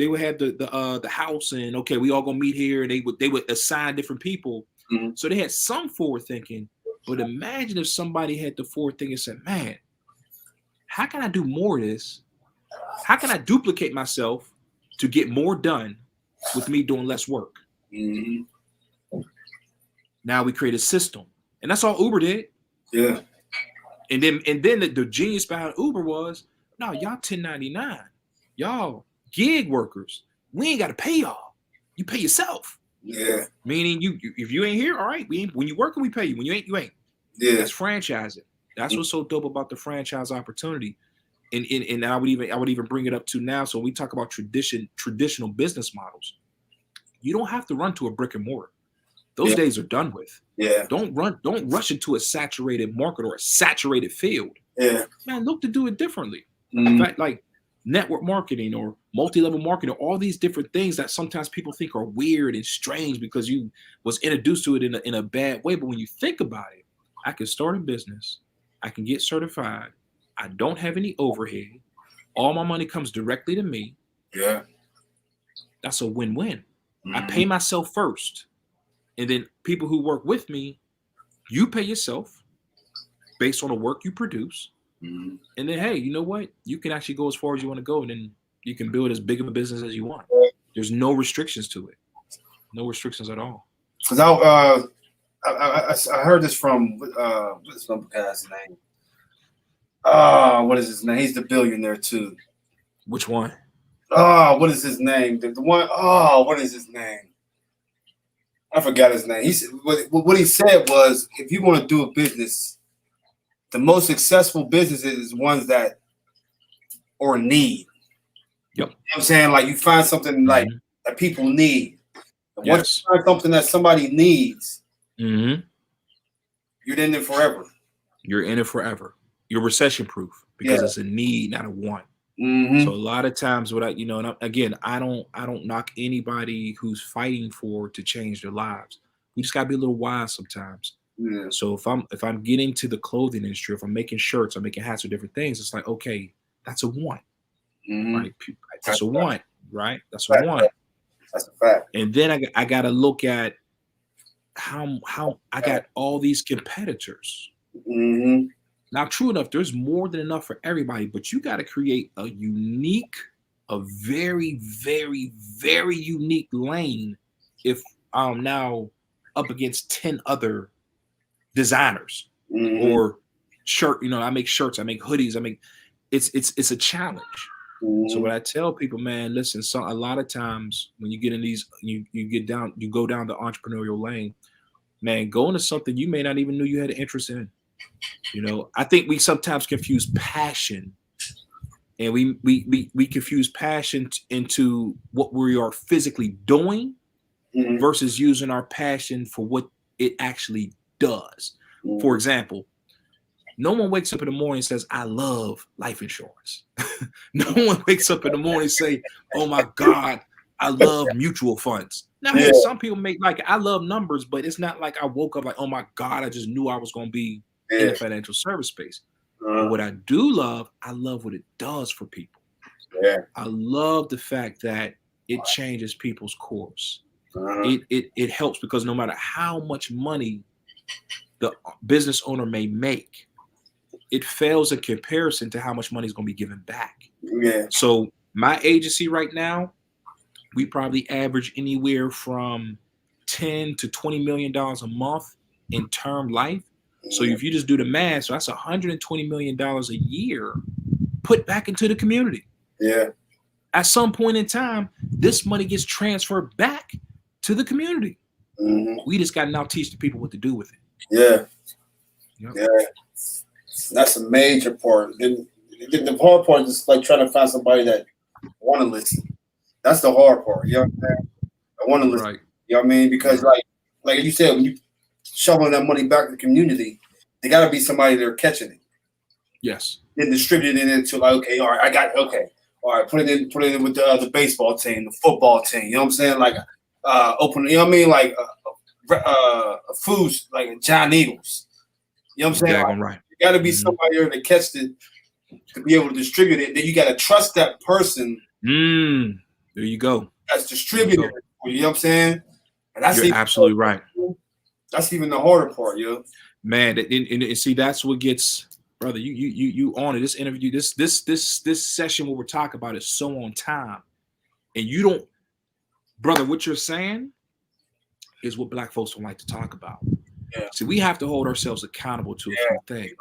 would have the house, and okay, we all gonna meet here, and they would assign different people. So they had some forward thinking. But imagine if somebody had the forward thinking and said, man, how can I do more of this? How can I duplicate myself to get more done with me doing less work? Now we create a system, and that's all Uber did. Yeah. And then the genius behind Uber was, no, y'all 1099, y'all gig workers. We ain't got to pay y'all. You pay yourself. Yeah. Meaning you if you ain't here, all right. When you working, we pay you. When you ain't, you ain't. Yeah. That's franchising. That's what's so dope about the franchise opportunity. And I would even bring it up to now. So we talk about traditional business models. You don't have to run to a brick and mortar. Those days are done with. Yeah. Don't rush into a saturated market or a saturated field. Yeah. Man, look to do it differently. In fact, like network marketing or multi-level marketing, or all these different things that sometimes people think are weird and strange because you was introduced to it in a bad way. But when you think about it, I can start a business. I can get certified. I don't have any overhead. All my money comes directly to me. Yeah. That's a win-win. I pay myself first. And then people who work with me, you pay yourself based on the work you produce. And then, hey, you know what? You can actually go as far as you want to go, and then you can build as big of a business as you want. There's no restrictions to it. No restrictions at all. Because I heard this from what's some guy's name? What is his name? He's the billionaire too. Which one? What is his name? The one. What is his name? I forgot his name. He said what he said was, if you want to do a business, the most successful businesses is ones that are in need. Yep. You know what I'm saying? Like you find something like that people need. And once you find something that somebody needs, you're in it forever. You're in it forever. You're recession proof because it's a need, not a want. So a lot of times, and again, I don't knock anybody who's fighting to change their lives. We just gotta be a little wise sometimes. Yeah. So if I'm getting to the clothing industry, if I'm making shirts, I'm making hats or different things, it's like, okay, That's a want, Mhm. right? That's a want, right? That's a Fact. want. That's a fact. And then I got to look at how I got all these competitors. Mhm. Now, true enough, there's more than enough for everybody, but you got to create a very, very, very unique lane. If I'm now up against 10 other designers Mhm. or shirt, I make shirts, I make hoodies, it's a challenge. So what Mhm. I tell people, man, listen, a lot of times when you get in these, you go down the entrepreneurial lane, man, go into something you may not even know you had an interest in. I think we sometimes confuse passion, and we confuse passion into what we are physically doing Mhm. versus using our passion for what it actually does. Mhm. For example, no one wakes up in the morning and says, I love life insurance. No one wakes up in the morning and say, oh my God, I love mutual funds. Now, Yeah. hey, some people make like, I love numbers, but it's not like I woke up like, oh my God, I just knew I was going to be in the financial service space. But what I do love, I love what it does for people. Yeah. I love the fact that it changes people's course. Uh-huh. It helps because no matter how much money the business owner may make, it fails in comparison to how much money is going to be given back. Yeah. So my agency right now, we probably average anywhere from 10 to $20 million a month in term life. So if you just do the math, so that's $120 million a year put back into the community. Yeah. At some point in time, this money gets transferred back to the community. Mhm. We just got to now teach the people what to do with it. Yeah. Yep. Yeah. That's a major part. The hard part is like trying to find somebody that want to listen. That's the hard part. You know what I'm saying? I want to listen. Right. You know what I mean? Because like you said, when you shoveling that money back to the community, they got to be somebody that are catching it. Yes. Then distributing it into like, okay, all right, I got all right, put it in with the baseball team, the football team. You know what I'm saying? Like open, you know what I mean? Like foods like John Eagles. You know what I'm saying? Like, Right. you got to be somebody there to catch it, to be able to distribute it. Then you got to trust that person. There you go. That's distributed. You know what I'm saying? And that's You're absolutely right. That's even the harder part, yo. Man, and see, that's what gets, brother. You on it. This interview, this session, what we're talking about is so on time, and you don't, brother. What you're saying is what Black folks don't like to talk about. Yeah. See, we have to hold ourselves accountable to a few things,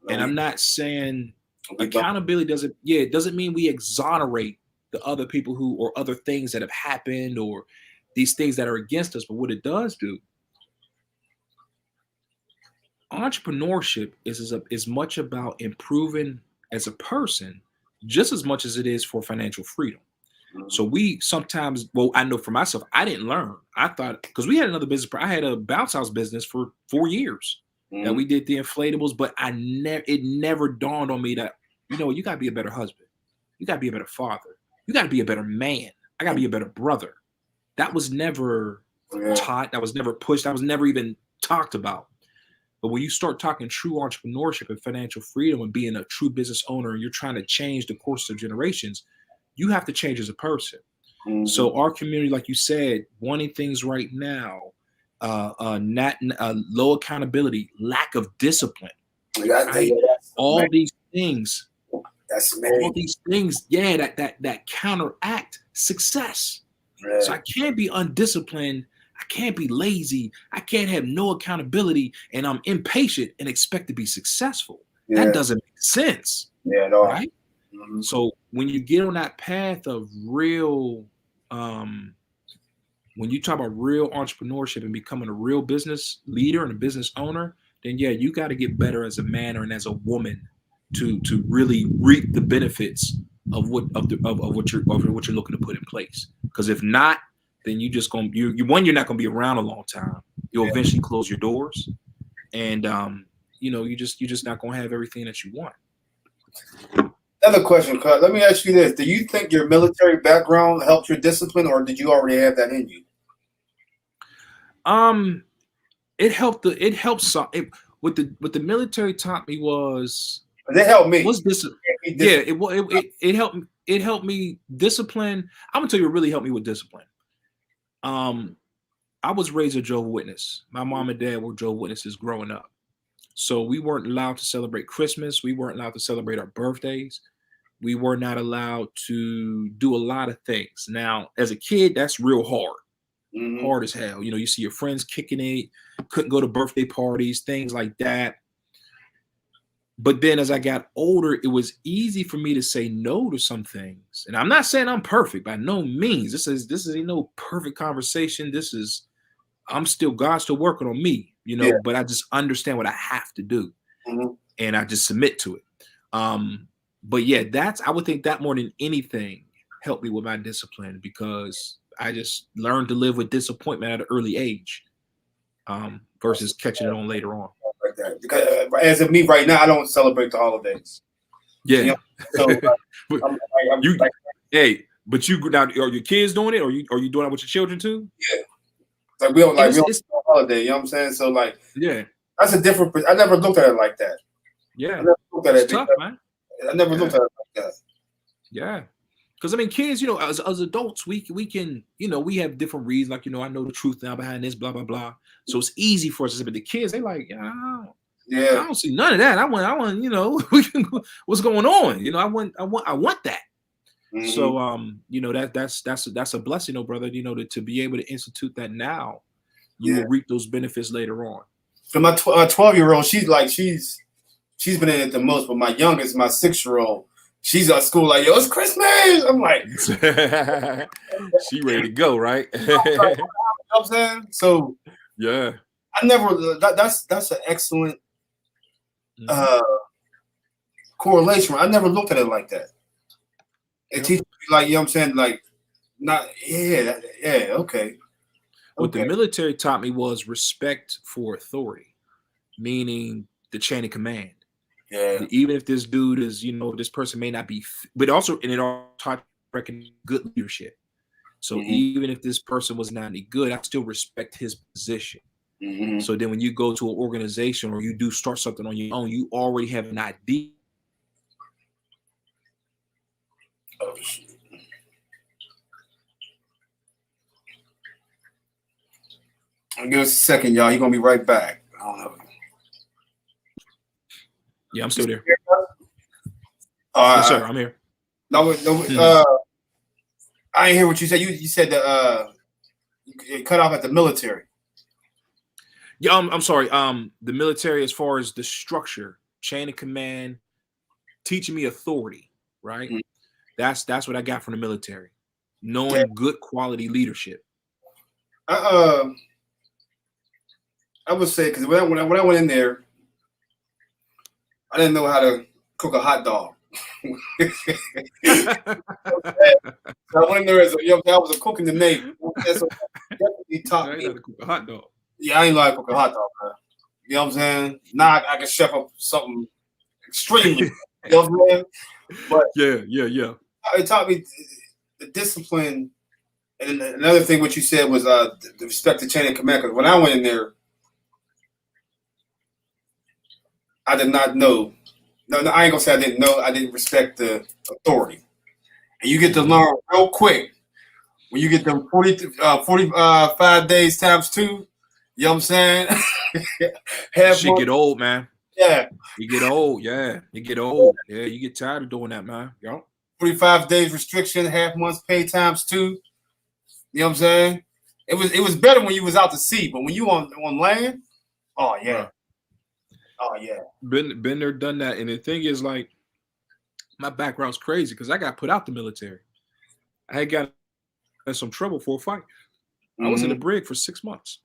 and I'm not saying accountability doesn't mean we exonerate the other people who or other things that have happened or these things that are against us. But what it does do, entrepreneurship is as much about improving as a person just as much as it is for financial freedom. So we sometimes, well, I know for myself, I didn't learn. I thought, because we had another business, I had a bounce house business for 4 years that we did the inflatables, but it never dawned on me that, you got to be a better husband. You got to be a better father. You got to be a better man. I got to be a better brother. That was never taught. That was never pushed. That was never even talked about. But when you start talking true entrepreneurship and financial freedom and being a true business owner, and you're trying to change the course of generations, you have to change as a person. So our community, like you said, wanting things right now, low accountability, lack of discipline, right? All these things, that counteract success. So I can't be undisciplined. I can't be lazy. I can't have no accountability, and I'm impatient and expect to be successful. That doesn't make sense. Yeah, at all. Right? So when you get on that path of real, when you talk about real entrepreneurship and becoming a real business leader and a business owner, then you got to get better as a man and as a woman to really reap the benefits of what you're looking to put in place. Because if not, then you're not gonna be around a long time. You'll eventually close your doors, and you're just not gonna have everything that you want. Another question, Cut. Let me ask you this: do you think your military background helped your discipline, or did you already have that in you? It helped. What the military taught me was it helped me. Was this? Yeah, it helped. It helped me discipline. I'm gonna tell you, it really helped me with discipline. I was raised a Jehovah's Witness. My mom and dad were Jehovah's Witnesses growing up, so we weren't allowed to celebrate Christmas. We weren't allowed to celebrate our birthdays. We were not allowed to do a lot of things. Now, as a kid, that's real hard. Hard as hell. You see your friends kicking it, couldn't go to birthday parties, things like that. But then as I got older, it was easy for me to say no to some things. And I'm not saying I'm perfect by no means. This is no perfect conversation. God's still working on me, but I just understand what I have to do. And I just submit to it. But yeah, I would think that more than anything helped me with my discipline, because I just learned to live with disappointment at an early age, versus catching it on later on. Like that. Because as of me right now, I don't celebrate the holidays. Yeah. So but you now, are your kids doing it, or are you doing it with your children too? Yeah. Like we don't do a holiday, you know what I'm saying? So like, yeah, that's a different. I never looked at it like that. Yeah, I never looked at it's tough, man. I never looked at it like that. Yeah. Because kids, as adults, we can, we have different reasons. Like, I know the truth now behind this, blah blah blah. So it's easy for us to say. But the kids, they like, I don't see none of that. I want, what's going on? I want that. So, that's a blessing, brother. To be able to institute that now, you will reap those benefits later on. So my 12-year-old, she's been in it the most. But my youngest, my 6-year-old. She's at school like, yo, it's Christmas. I'm like, she ready to go, right? You know what I'm saying? So yeah, I never. That's an excellent correlation. I never looked at it like that. It teaches me, like, you know what I'm saying, like, not okay. What the military taught me was respect for authority, meaning the chain of command. Yeah. Even if this dude is, this person may not be, but also, and it all taught good leadership. So even if this person was not any good, I still respect his position. So then when you go to an organization or you do start something on your own, you already have an idea. Oh, shit. Give us a second, y'all. You're going to be right back. I don't know. Yeah, I'm still there. Yes, sir, I'm here. No, I didn't hear what you said. You said that you cut off at the military. Yeah, I'm sorry. The military, as far as the structure, chain of command, teaching me authority, right? That's what I got from the military. Knowing good quality leadership. I would say, because when I went in there, I didn't know how to cook a hot dog. I went in there as I was a cook in the Navy. So definitely taught me how to cook a hot dog. Yeah, I ain't know how to cook a hot dog, man. You know what I'm saying? Now I can chef up something extremely. You know what I'm saying? But yeah. It taught me the discipline. And another thing, what you said was the respect the chain of command. Because when I went in there, I did not know. No, I ain't gonna say I didn't know. I didn't respect the authority. And you get to learn real quick when you get them 45 days times 2. You know what I'm saying? Shit get old, man. Yeah. You get old. Yeah. You get old. Yeah. You get tired of doing that, man. 45 days restriction, half months pay times 2. You know what I'm saying? It was better when you was out to sea, but when you on land, oh yeah. Right. Oh yeah. Been there, done that. And the thing is, like, my background's crazy because I got put out the military. I had got in some trouble for a fight. I was in the brig for 6 months.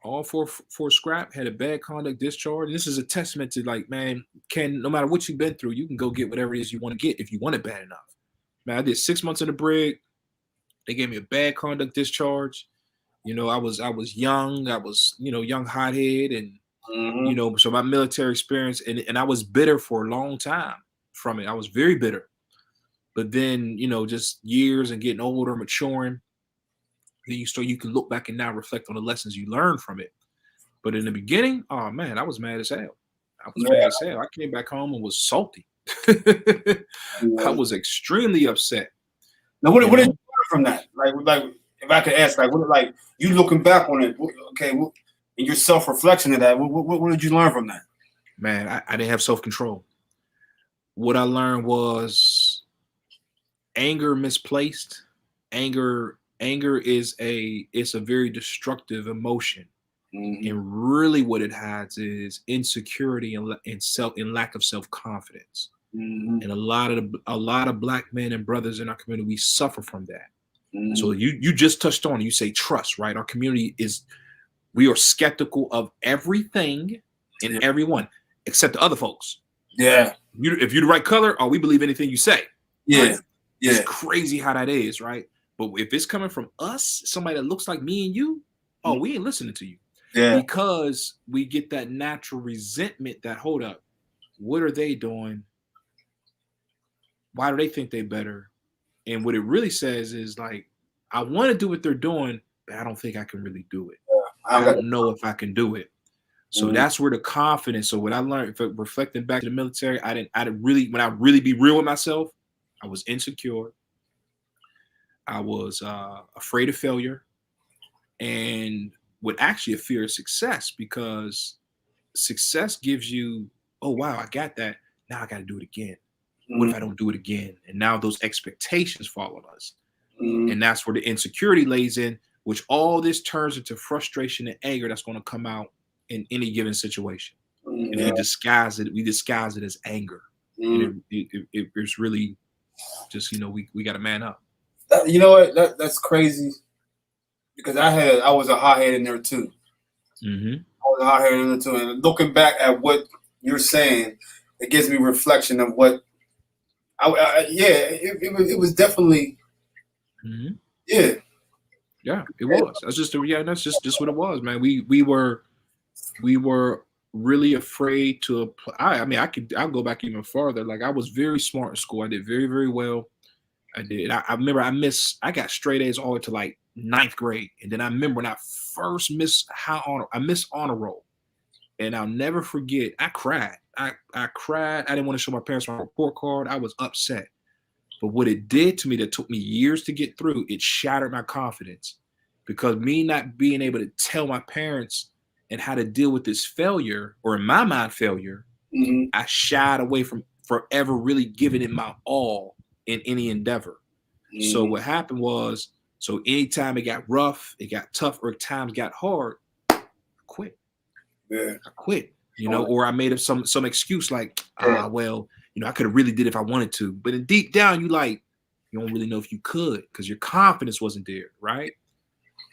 All for scrap, had a bad conduct discharge. And this is a testament to, like, man, no matter what you've been through, you can go get whatever it is you want to get if you want it bad enough. Man, I did 6 months in the brig. They gave me a bad conduct discharge. I was young. I was, young hothead. And, so my military experience, and I was bitter for a long time from it. I was very bitter. But then, just years and getting older, maturing, then you can look back and now reflect on the lessons you learned from it. But in the beginning, oh man, I was mad as hell. I came back home and was salty. I was extremely upset. Now, what did you learn from that? Like, if I could ask, like, you looking back on it? Okay, in your self reflection of that, what did you learn from that? Man, I didn't have self control. What I learned was anger misplaced. Anger is it's a very destructive emotion. Mm-hmm. And really what it hides is insecurity and lack of self-confidence. Mm-hmm. And a lot of black men and brothers in our community, we suffer from that. Mm-hmm. So you just touched on it. You say trust, right? Our community we are skeptical of everything and everyone except the other folks. Yeah. If you're the right color, we believe anything you say. Yeah. Right? Yeah. It's crazy how that is, right? But if it's coming from us, somebody that looks like me and you, we ain't listening to you. Yeah. Because we get that natural resentment that, hold up, what are they doing? Why do they think they better? And what it really says is like, I want to do what they're doing, but I don't think I can really do it. I don't know if I can do it. So that's where the confidence. So what I learned, reflecting back to the military, when I really be real with myself, I was insecure. I was afraid of failure, and with actually a fear of success, because success gives you, oh wow, I got that. Now I got to do it again. What if I don't do it again? And now those expectations fall on us. And that's where the insecurity lays in, which all this turns into frustration and anger that's going to come out in any given situation. And we disguise it as anger. And it's really just, we got to man up. You know what? That's crazy. Because I was a hothead in there too. Mm-hmm. I was a hothead in there too. And looking back at what you're saying, it gives me reflection of what it was definitely it was. That's just what it was, man. We were really afraid to apply. I mean, I'll go back even farther. Like, I was very smart in school. I did very, very well. I did. I remember I got straight A's all the way to like 9th grade. And then I remember when I first missed honor roll. And I'll never forget, I cried. I cried. I didn't want to show my parents my report card. I was upset. But what it did to me, that took me years to get through, it shattered my confidence. Because me not being able to tell my parents and how to deal with this failure, or in my mind failure, I shied away from forever really giving it my all in any endeavor. So what happened was, anytime it got rough, it got tough, or times got hard, I quit. Yeah. I quit, or I made up some excuse like, well, I could have really did if I wanted to. But in deep down, you don't really know if you could, because your confidence wasn't there, right?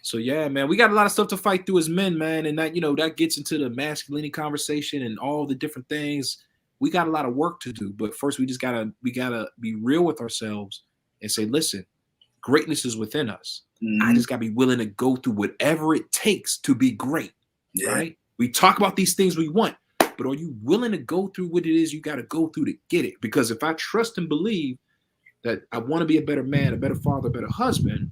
So yeah, man, we got a lot of stuff to fight through as men, man. And that, that gets into the masculinity conversation and all the different things. We got a lot of work to do. But first, we gotta be real with ourselves and say, listen, greatness is within us. I just gotta be willing to go through whatever it takes to be great. Right? We talk about these things we want, but are you willing to go through what it is you got to go through to get it? Because if I trust and believe that I want to be a better man, a better father, a better husband,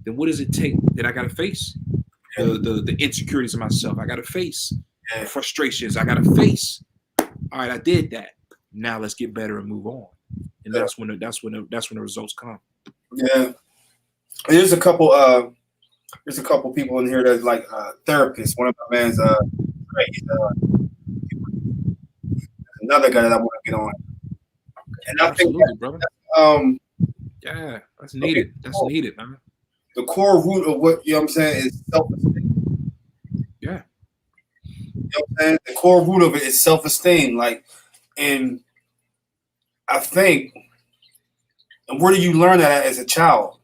then what does it take that I got to face? The insecurities of myself. I got to face the frustrations. I got to face. All right, I did that. Now let's get better and move on. And that's when the results come. Yeah, there's a couple people in here that's like therapists. One of my man's another guy that I want to get on. And I think brother. That's needed. Okay, that's needed, man. The core root of what I'm saying is self-esteem. Yeah. What I'm saying? The core root of it is self-esteem. Like, and I think, and where do you learn that as a child?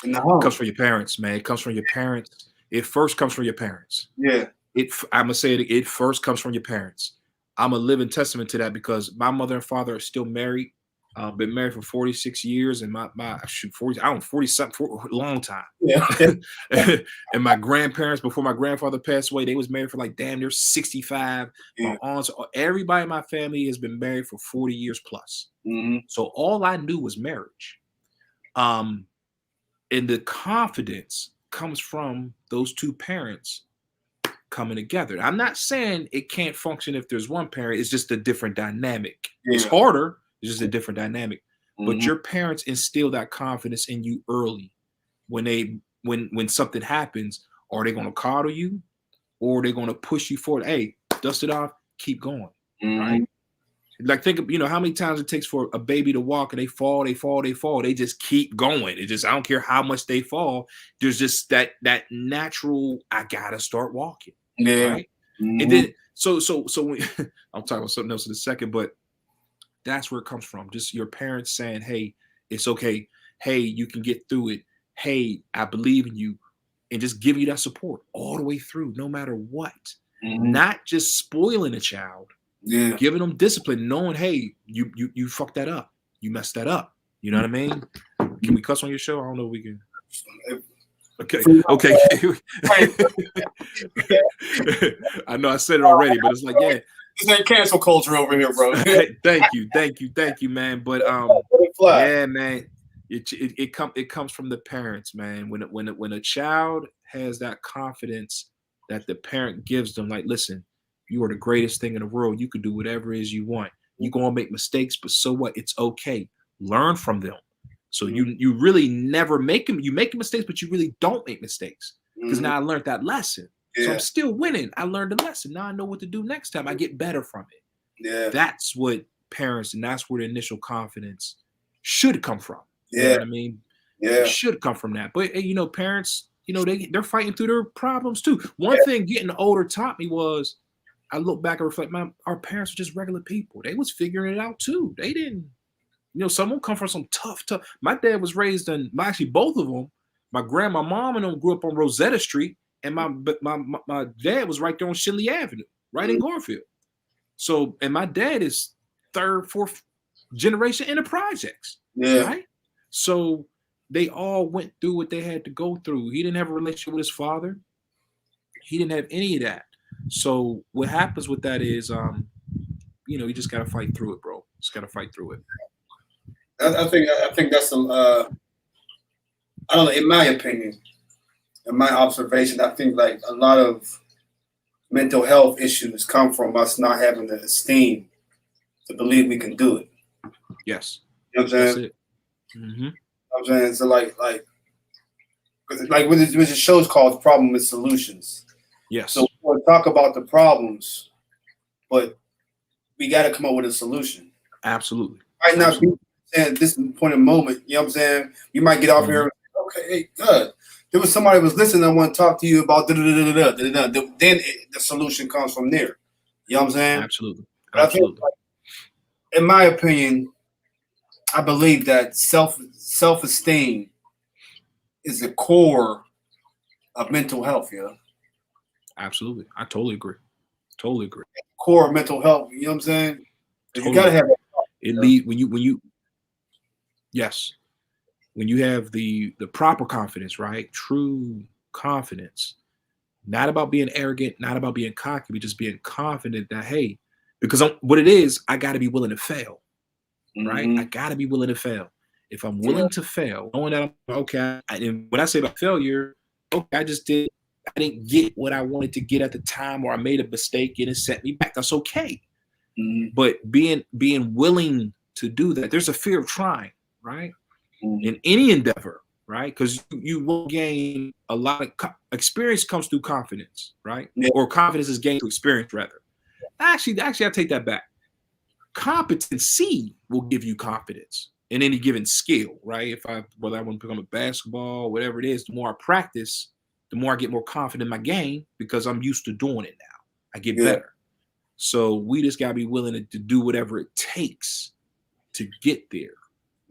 In the home. It comes from your parents, man. It comes from your parents. It first comes from your parents. Yeah. I'm gonna say it first comes from your parents. I'm a living testament to that, because my mother and father are still married. Been married for 46 years, and my 40 something for a long time. Yeah. And my grandparents, before my grandfather passed away, they was married for like damn near 65. Yeah. My aunts, everybody in my family has been married for 40 years plus. So all I knew was marriage. And the confidence comes from those two parents coming together. I'm not saying it can't function if there's one parent. It's just a different dynamic. Yeah. It's harder. It's just a different dynamic. But Mhm. your parents instill that confidence in you early. When something happens, are they going to coddle you, or are they going to push you forward? Hey, dust it off, keep going. Right? Mhm. Like, think of, how many times it takes for a baby to walk, and they fall. They just keep going. It just, I don't care how much they fall. There's just that natural, I gotta start walking. Yeah. Right. Mhm. And then so when, I'm talking about something else in a second, but that's where it comes from. Just your parents saying, hey, it's okay. Hey, you can get through it. Hey, I believe in you. And just give you that support all the way through, no matter what. Mhm. Not just spoiling a child, Yeah. giving them discipline, knowing, hey, you fucked that up. You messed that up. You know what I mean? Can we cuss on your show? I don't know if we can. Okay. I know I said it already, but it's like, yeah. This ain't cancel culture over here, bro. Thank you, man. But yeah, man, it comes from the parents, man. When a child has that confidence that the parent gives them, like, listen, you are the greatest thing in the world. You can do whatever it is you want. You're gonna make mistakes, but so what? It's okay. Learn from them. So you really never make them. You make mistakes, but you really don't make mistakes, because now I learned that lesson. Yeah. So I'm still winning. I learned the lesson. Now I know what to do next time. I get better from it. Yeah. That's what parents, and that's where the initial confidence should come from. Yeah. You know what I mean? Yeah. It should come from that. But parents, they're fighting through their problems too. One thing getting older taught me was, I look back and reflect, our parents were just regular people. They was figuring it out tue. They didn't, someone come from some tough. My dad was raised in, actually both of them. My mom and them grew up on Rosetta Street, and my dad was right there on Shinley Avenue, right in Garfield. So, and my dad is third, fourth generation in the projects. Yeah. Right. So they all went through what they had to go through. He didn't have a relationship with his father. He didn't have any of that. So what happens with that is, you just got to fight through it, bro. Just got to fight through it. I think that's some. I don't know. In my opinion, in my observation, I think like a lot of mental health issues come from us not having the esteem to believe we can do it. Yes. You know what I'm saying? That's it. Mm-hmm. You know what I'm saying? So like when the show's called Problem and Solutions. Yes. So we'll talk about the problems, but we got to come up with a solution. Absolutely. Might not be at this point of moment. You know what I'm saying? You might get off here and okay, hey, good. There was somebody who was listening. I want to talk to you about Then the solution comes from there. You know what I'm saying? Absolutely. But I think, in my opinion, I believe that self-esteem is the core of mental health. Yeah. Absolutely. I totally agree. Totally agree. Core of mental health. You know what I'm saying? Totally. You gotta have that. It lead when you yes. When you have the proper confidence, right? True confidence. Not about being arrogant, not about being cocky, but just being confident that, hey, because what it is, I got to be willing to fail, right? I got to be willing to fail. If I'm willing to fail, knowing that I'm okay, and when I say about failure, okay, I didn't get what I wanted to get at the time, or I made a mistake and it set me back. That's okay. But being willing to do that, there's a fear of trying, right? In any endeavor, right? Because you will gain a lot of experience comes through confidence, right? Yeah. Or confidence is gained through experience, rather. Actually, I take that back. Competency will give you confidence in any given skill, right? Whether I want to become a basketball, whatever it is, the more I practice, the more I get more confident in my game because I'm used to doing it now. I get better. So we just gotta be willing to do whatever it takes to get there.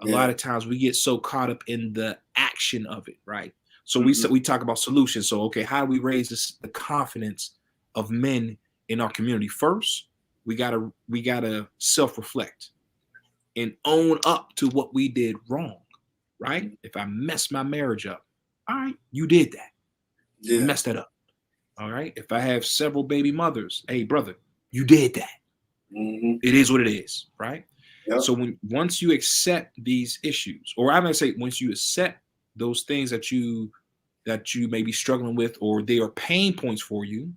A lot of times we get so caught up in the action of it, right? So we talk about solutions. So okay, how do we raise the confidence of men in our community? First, we gotta self-reflect and own up to what we did wrong, right? If I messed my marriage up, all right, you did that. You messed that up. All right. If I have several baby mothers, hey brother, you did that. It is what it is, right? Yep. So once you accept these issues, or I'm gonna say once you accept those things that you may be struggling with, or they are pain points for you,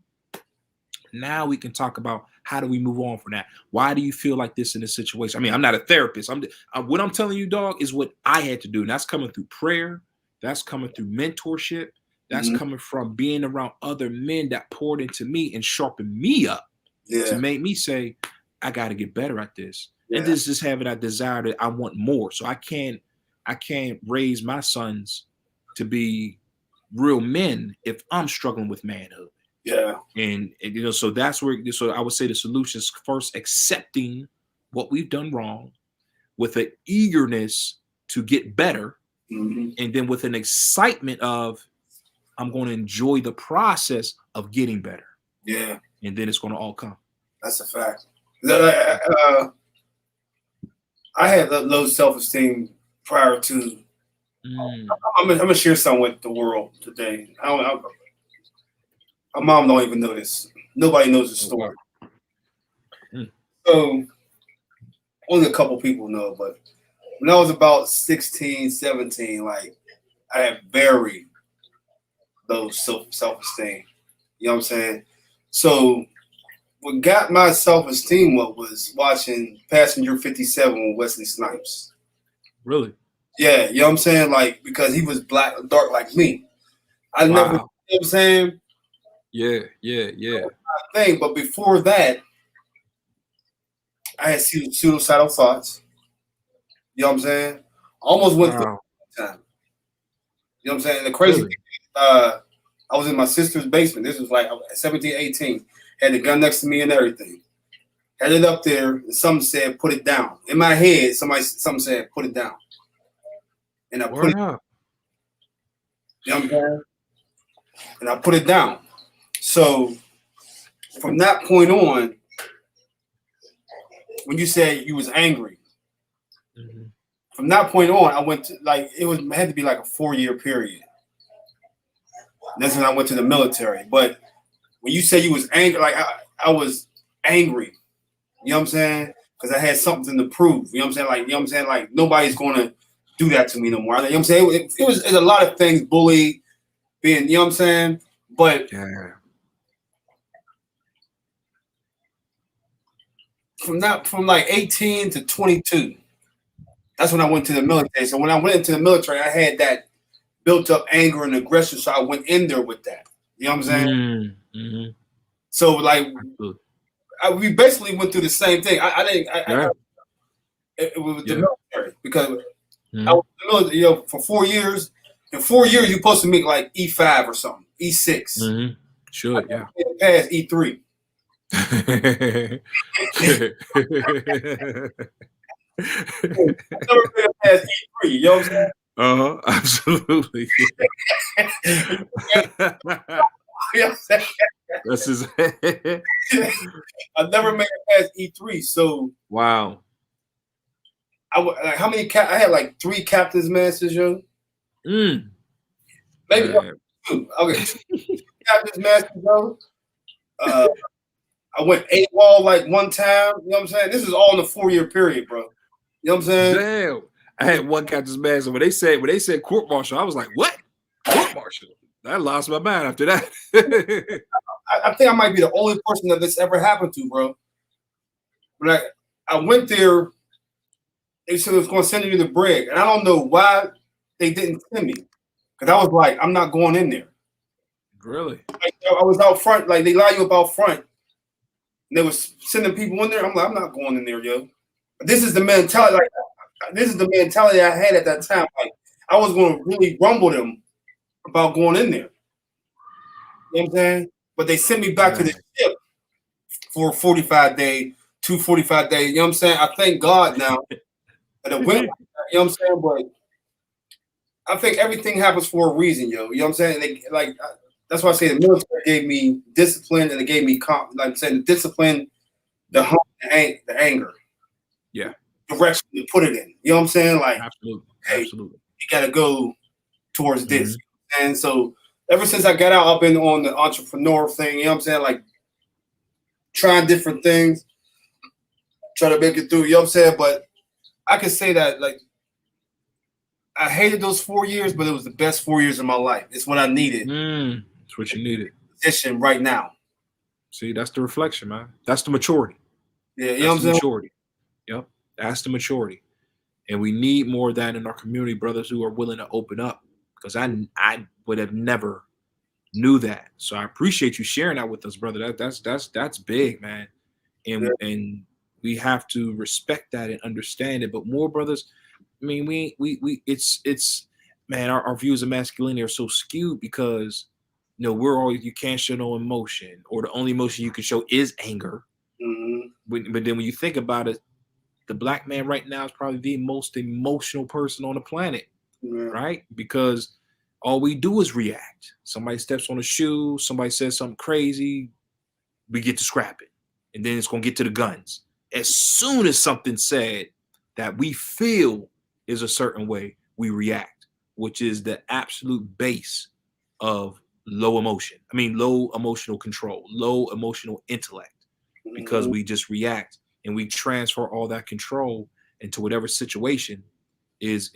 Now we can talk about how do we move on from that. Why do you feel like this in this situation? I mean, I'm not a therapist. What I'm telling you, dog, is what I had to do, and that's coming through prayer. That's coming through mentorship. That's coming from being around other men that poured into me and sharpened me up to make me say, I got to get better at this. And this is having that desire that I want more. So I can't raise my sons to be real men if I'm struggling with manhood. Yeah. And you know, so that's where, so I would say the solution is first accepting what we've done wrong with an eagerness to get better. And then with an excitement of, I'm going to enjoy the process of getting better. Yeah. And then it's going to all come. That's a fact. I had low self-esteem prior to. I'm gonna share something with the world today. My mom don't even know this. Nobody knows the story. So only a couple people know, but when I was about 16, 17, like I had very low self-esteem. You know what I'm saying? So what got my self-esteem up was watching Passenger 57 with Wesley Snipes. Really? Yeah, you know what I'm saying? Like, because he was dark like me. I never, you know what I'm saying? Yeah. Thing, but before that, I had suicidal thoughts. You know what I'm saying? Almost went through time. You know what I'm saying? The crazy thing, I was in my sister's basement. This was like 17, 18. Had the gun next to me and everything. Had it up there, and something said, put it down. In my head, something said, put it down. And I put it down. You know what I'm saying? And I put it down. So from that point on, when you said you was angry, from that point on, I went to had to be like a 4-year period. That's when I went to the military. But when you say you was angry, like I was angry. You know what I'm saying? Because I had something to prove. You know what I'm saying? Like, you know what I'm saying? Like, nobody's gonna do that to me no more. You know what I'm saying? It was a lot of things, bullied, being, you know what I'm saying? But from like 18 to 22, that's when I went to the military. So when I went into the military, I had that built up anger and aggression. So I went in there with that. You know what I'm saying? So like, we basically went through the same thing. It was the military because I was in the military, you know, for 4 years. In 4 years, you're supposed to make like E5 or something, E6. Sure, yeah. Past E3. I've never been past E3. You know what I'm saying? Absolutely. This is. I've never made it past E3. So wow. How many? I had like 3 captain's masters, yo. Maybe 2. Okay, 2 captain's masters, yo. I went AWOL like one time. You know what I'm saying? This is all in a 4-year period, bro. You know what I'm saying? Damn. I had one captain's master. When they said court martial, I was like, what? Court martial? I lost my mind after that. I think I might be the only person that this ever happened to, bro. But I went there. They said it was going to send you to the brig, and I don't know why they didn't send me. Because I was like, I'm not going in there. Really? Like, I was out front. Like, they lie you up out front. And they was sending people in there. I'm like, I'm not going in there, yo. But this is the mentality. Like, this is the mentality I had at that time. Like, I was going to really rumble them about going in there. You know what I'm saying? But they sent me back to the ship for a 45-day, 2 45 days. You know what I'm saying? I thank God now that it went. You know what I'm saying? But I think everything happens for a reason, yo. You know what I'm saying? That's why I say the military gave me discipline, and it gave me, like I'm saying, the discipline, the hump, the anger, direction to put it in. You know what I'm saying? Like, absolutely, you got to go towards this. And so ever since I got out, I've been on the entrepreneur thing. You know what I'm saying? Like, trying different things, trying to make it through. You know what I'm saying? But I can say that, like, I hated those 4 years, but it was the best 4 years of my life. It's what I needed. It's what you needed. Position right now. See, that's the reflection, man. That's the maturity. Yeah, you know what That's I'm the saying? maturity. Yep. That's the maturity. And we need more of that in our community, brothers who are willing to open up. Because I would have never knew that. So I appreciate you sharing that with us, brother. That's big, man. Yeah. And we have to respect that and understand it. But more brothers, I mean, we it's man, our views of masculinity are so skewed because we're always, you can't show no emotion, or the only emotion you can show is anger. Mm-hmm. But then when you think about it, the black man right now is probably the most emotional person on the planet, Yeah. right? Because all we do is react. Somebody steps on a shoe, somebody says something crazy, we get to scrap it. And then it's going to get to the guns. As soon as something's said that we feel is a certain way, we react, which is the absolute base of low emotional control, low emotional intellect, because we just react and we transfer all that control into whatever situation is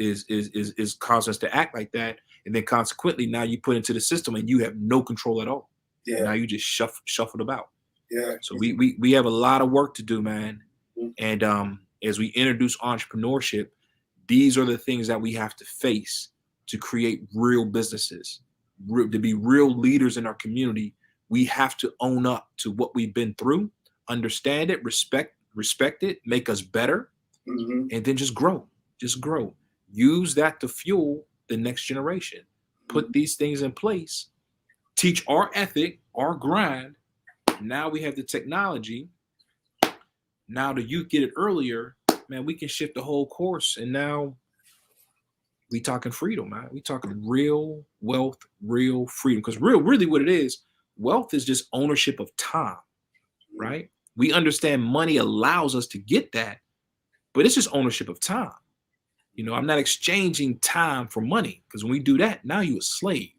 causing us to act like that. And then consequently, now you put into the system and you have no control at all. Yeah. Now you just shuffled about. Yeah. So we have a lot of work to do, man. Mm-hmm. And as we introduce entrepreneurship, these are the things that we have to face to create real businesses, to be real leaders in our community. We have to own up to what we've been through, understand it, respect it, make us better, Mm-hmm. and then just grow. Use that to fuel the next generation. Put these things in place, teach our ethic, our grind. Now we have the technology. Now the youth get it earlier, man, we can shift the whole course. And now we talking freedom, man. We talking real wealth, real freedom. Because really what it is, wealth is just ownership of time, right? We understand money allows us to get that, but it's just ownership of time. I'm not exchanging time for money, because when we do that, now you a slave.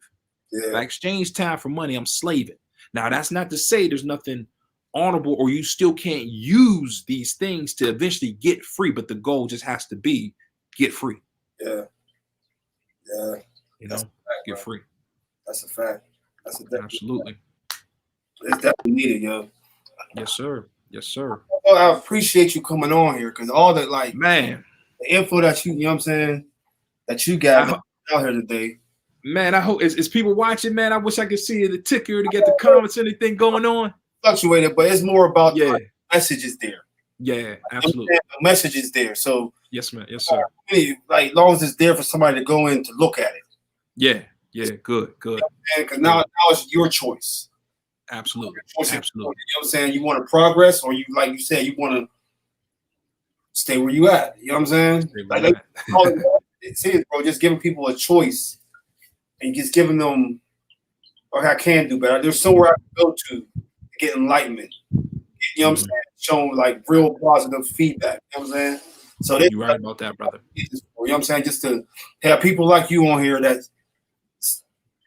Yeah. If I exchange time for money, I'm slaving. Now, that's not to say there's nothing honorable or you still can't use these things to eventually get free, but the goal just has to be get free. Yeah. Get free. That's a fact. That's Absolutely. It's definitely needed, yo. Yes, sir. Well, I appreciate you coming on here, because all the man, the info that you know what I'm saying, that you got out here today. Man, I hope it's people watching, man. I wish I could see the ticker to get the comments, anything going on. Fluctuated, but it's more about the messages there. Yeah, absolutely. The message is there. So yes, man. Yes, sir. Like, long as it's there for somebody to go in to look at it. Yeah. Good. Because now it's your choice. Absolutely. Absolutely. You know what I'm saying? You want to progress, or you, like you said, you want to stay where you at. You know what I'm saying? It's it, bro. Just giving people a choice and just giving them, okay, I can do better. There's somewhere I can go to get enlightenment. You know what I'm saying? Showing like real positive feedback. You know what I'm saying? So you're right about that, brother. You know what I'm saying? Just to have people like you on here that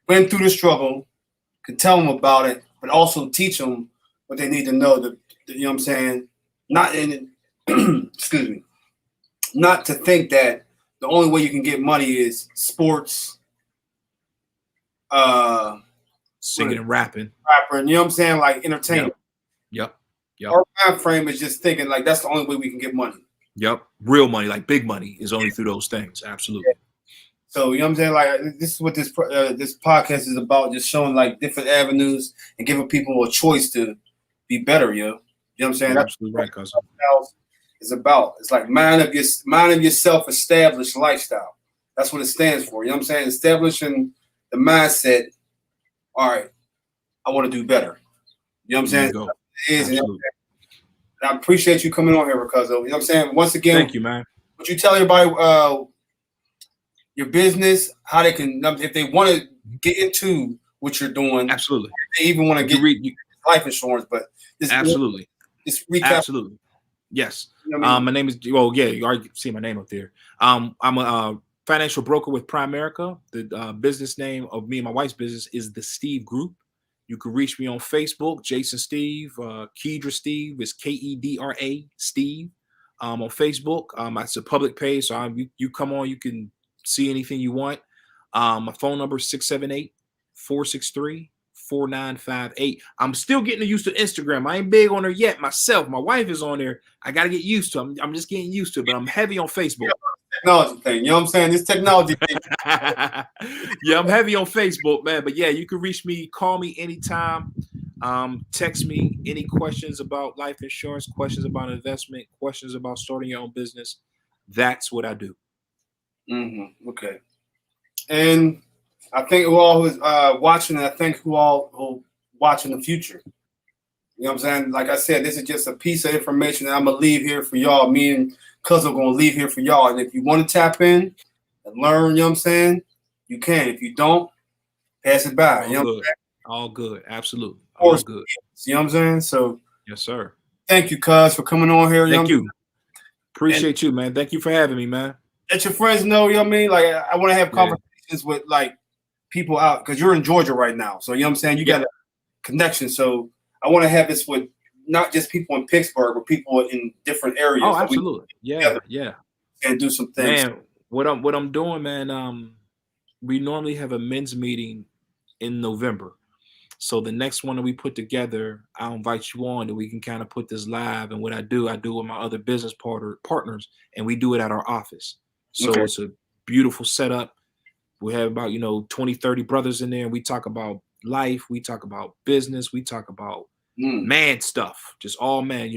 went through the struggle, can tell them about it, but also teach them what they need to know. You know what I'm saying? Not in excuse me. Not to think that the only way you can get money is sports, singing and rapping, you know what I'm saying? Like entertainment. Yep. Our mind frame is just thinking like that's the only way we can get money. Yep. Real money, like big money, is only through those things. Absolutely. Yeah. So, you know what I'm saying? Like, this is what this podcast is about, just showing like different avenues and giving people a choice to be better, yo. You know what I'm saying? You're absolutely right, cousin. It's about. It's like mind of yourself established lifestyle. That's what it stands for. You know what I'm saying? Establishing the mindset. All right, I want to do better. You know what I'm saying? It is. You know what I'm saying? And I appreciate you coming on here, Ricardo. You know what I'm saying? Once again, thank you, man. Would you tell everybody your business, how they can, if they want to get into what you're doing? Absolutely. They even want to get life insurance, but absolutely. Just recap. Absolutely. Yes. You know what I mean? My name is, well, yeah, you already see my name up there. I'm a financial broker with Primerica. The business name of me and my wife's business is the Steve Group. You can reach me on Facebook, Jason Steve. Kedra Steve is Kedra Steve. On Facebook, it's a public page, so you come on, you can see anything you want. My phone number is 678-463-4644. 4958. I'm still getting used to Instagram. I ain't big on her yet myself. My wife is on there. I got to get used to it. I'm just getting used to it, but I'm heavy on Facebook. Technology thing. You know what I'm saying? This technology thing. Yeah, I'm heavy on Facebook, man. But yeah, you can reach me, call me anytime. Text me any questions about life insurance, questions about investment, questions about starting your own business. That's what I do. Okay. And I think who all who's watching, and I think who all will watch in the future. You know what I'm saying? Like I said, this is just a piece of information that I'm going to leave here for y'all. Me and Cuz are going to leave here for y'all. And if you want to tap in and learn, you know what I'm saying, you can. If you don't, pass it by. You know what I'm saying? All good. Absolutely. All good. You know what I'm saying? So, yes, sir. Thank you, Cuz, for coming on here. Thank you. Appreciate you, man. Thank you for having me, man. Let your friends know, you know what I mean? Like, I want to have conversations with, like, people out, because you're in Georgia right now. So, you know what I'm saying? You got a connection. So, I want to have this with not just people in Pittsburgh, but people in different areas. Oh, absolutely. Yeah. And do some things. Man, what I'm doing, man, we normally have a men's meeting in November. So the next one that we put together, I'll invite you on that we can kind of put this live. And what I do with my other business partners, and we do it at our office. So It's a beautiful setup. We have about, 20, 30 brothers in there. And we talk about life. We talk about business. We talk about man stuff, just all man,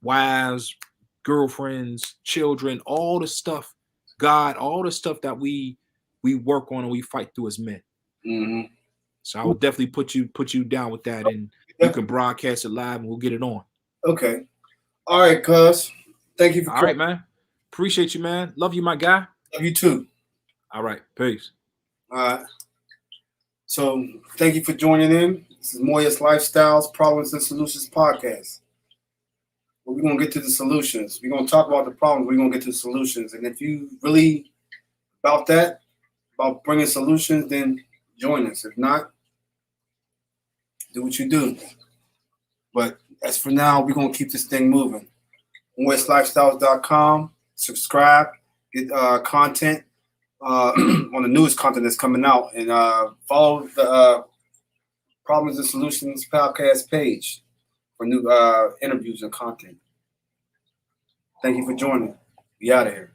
wives, girlfriends, children, all the stuff, God, all the stuff that we work on and we fight through as men. So I would definitely put you down with that, and you can broadcast it live and we'll get it on. Okay. All right, Cuz. Thank you for coming. All right, man. Appreciate you, man. Love you, my guy. Love you too. All right. Peace. All right. So thank you for joining in. This is Moya's Lifestyles, Problems and Solutions podcast. We're going to get to the solutions. We're going to talk about the problems. We're going to get to the solutions. And if you really about that, about bringing solutions, then join us. If not, do what you do. But as for now, we're going to keep this thing moving. MoyasLifestyles.com. Subscribe. Get content on the newest content that's coming out. And follow the Problems and Solutions podcast page for new interviews and content. Thank you for joining. We out of here.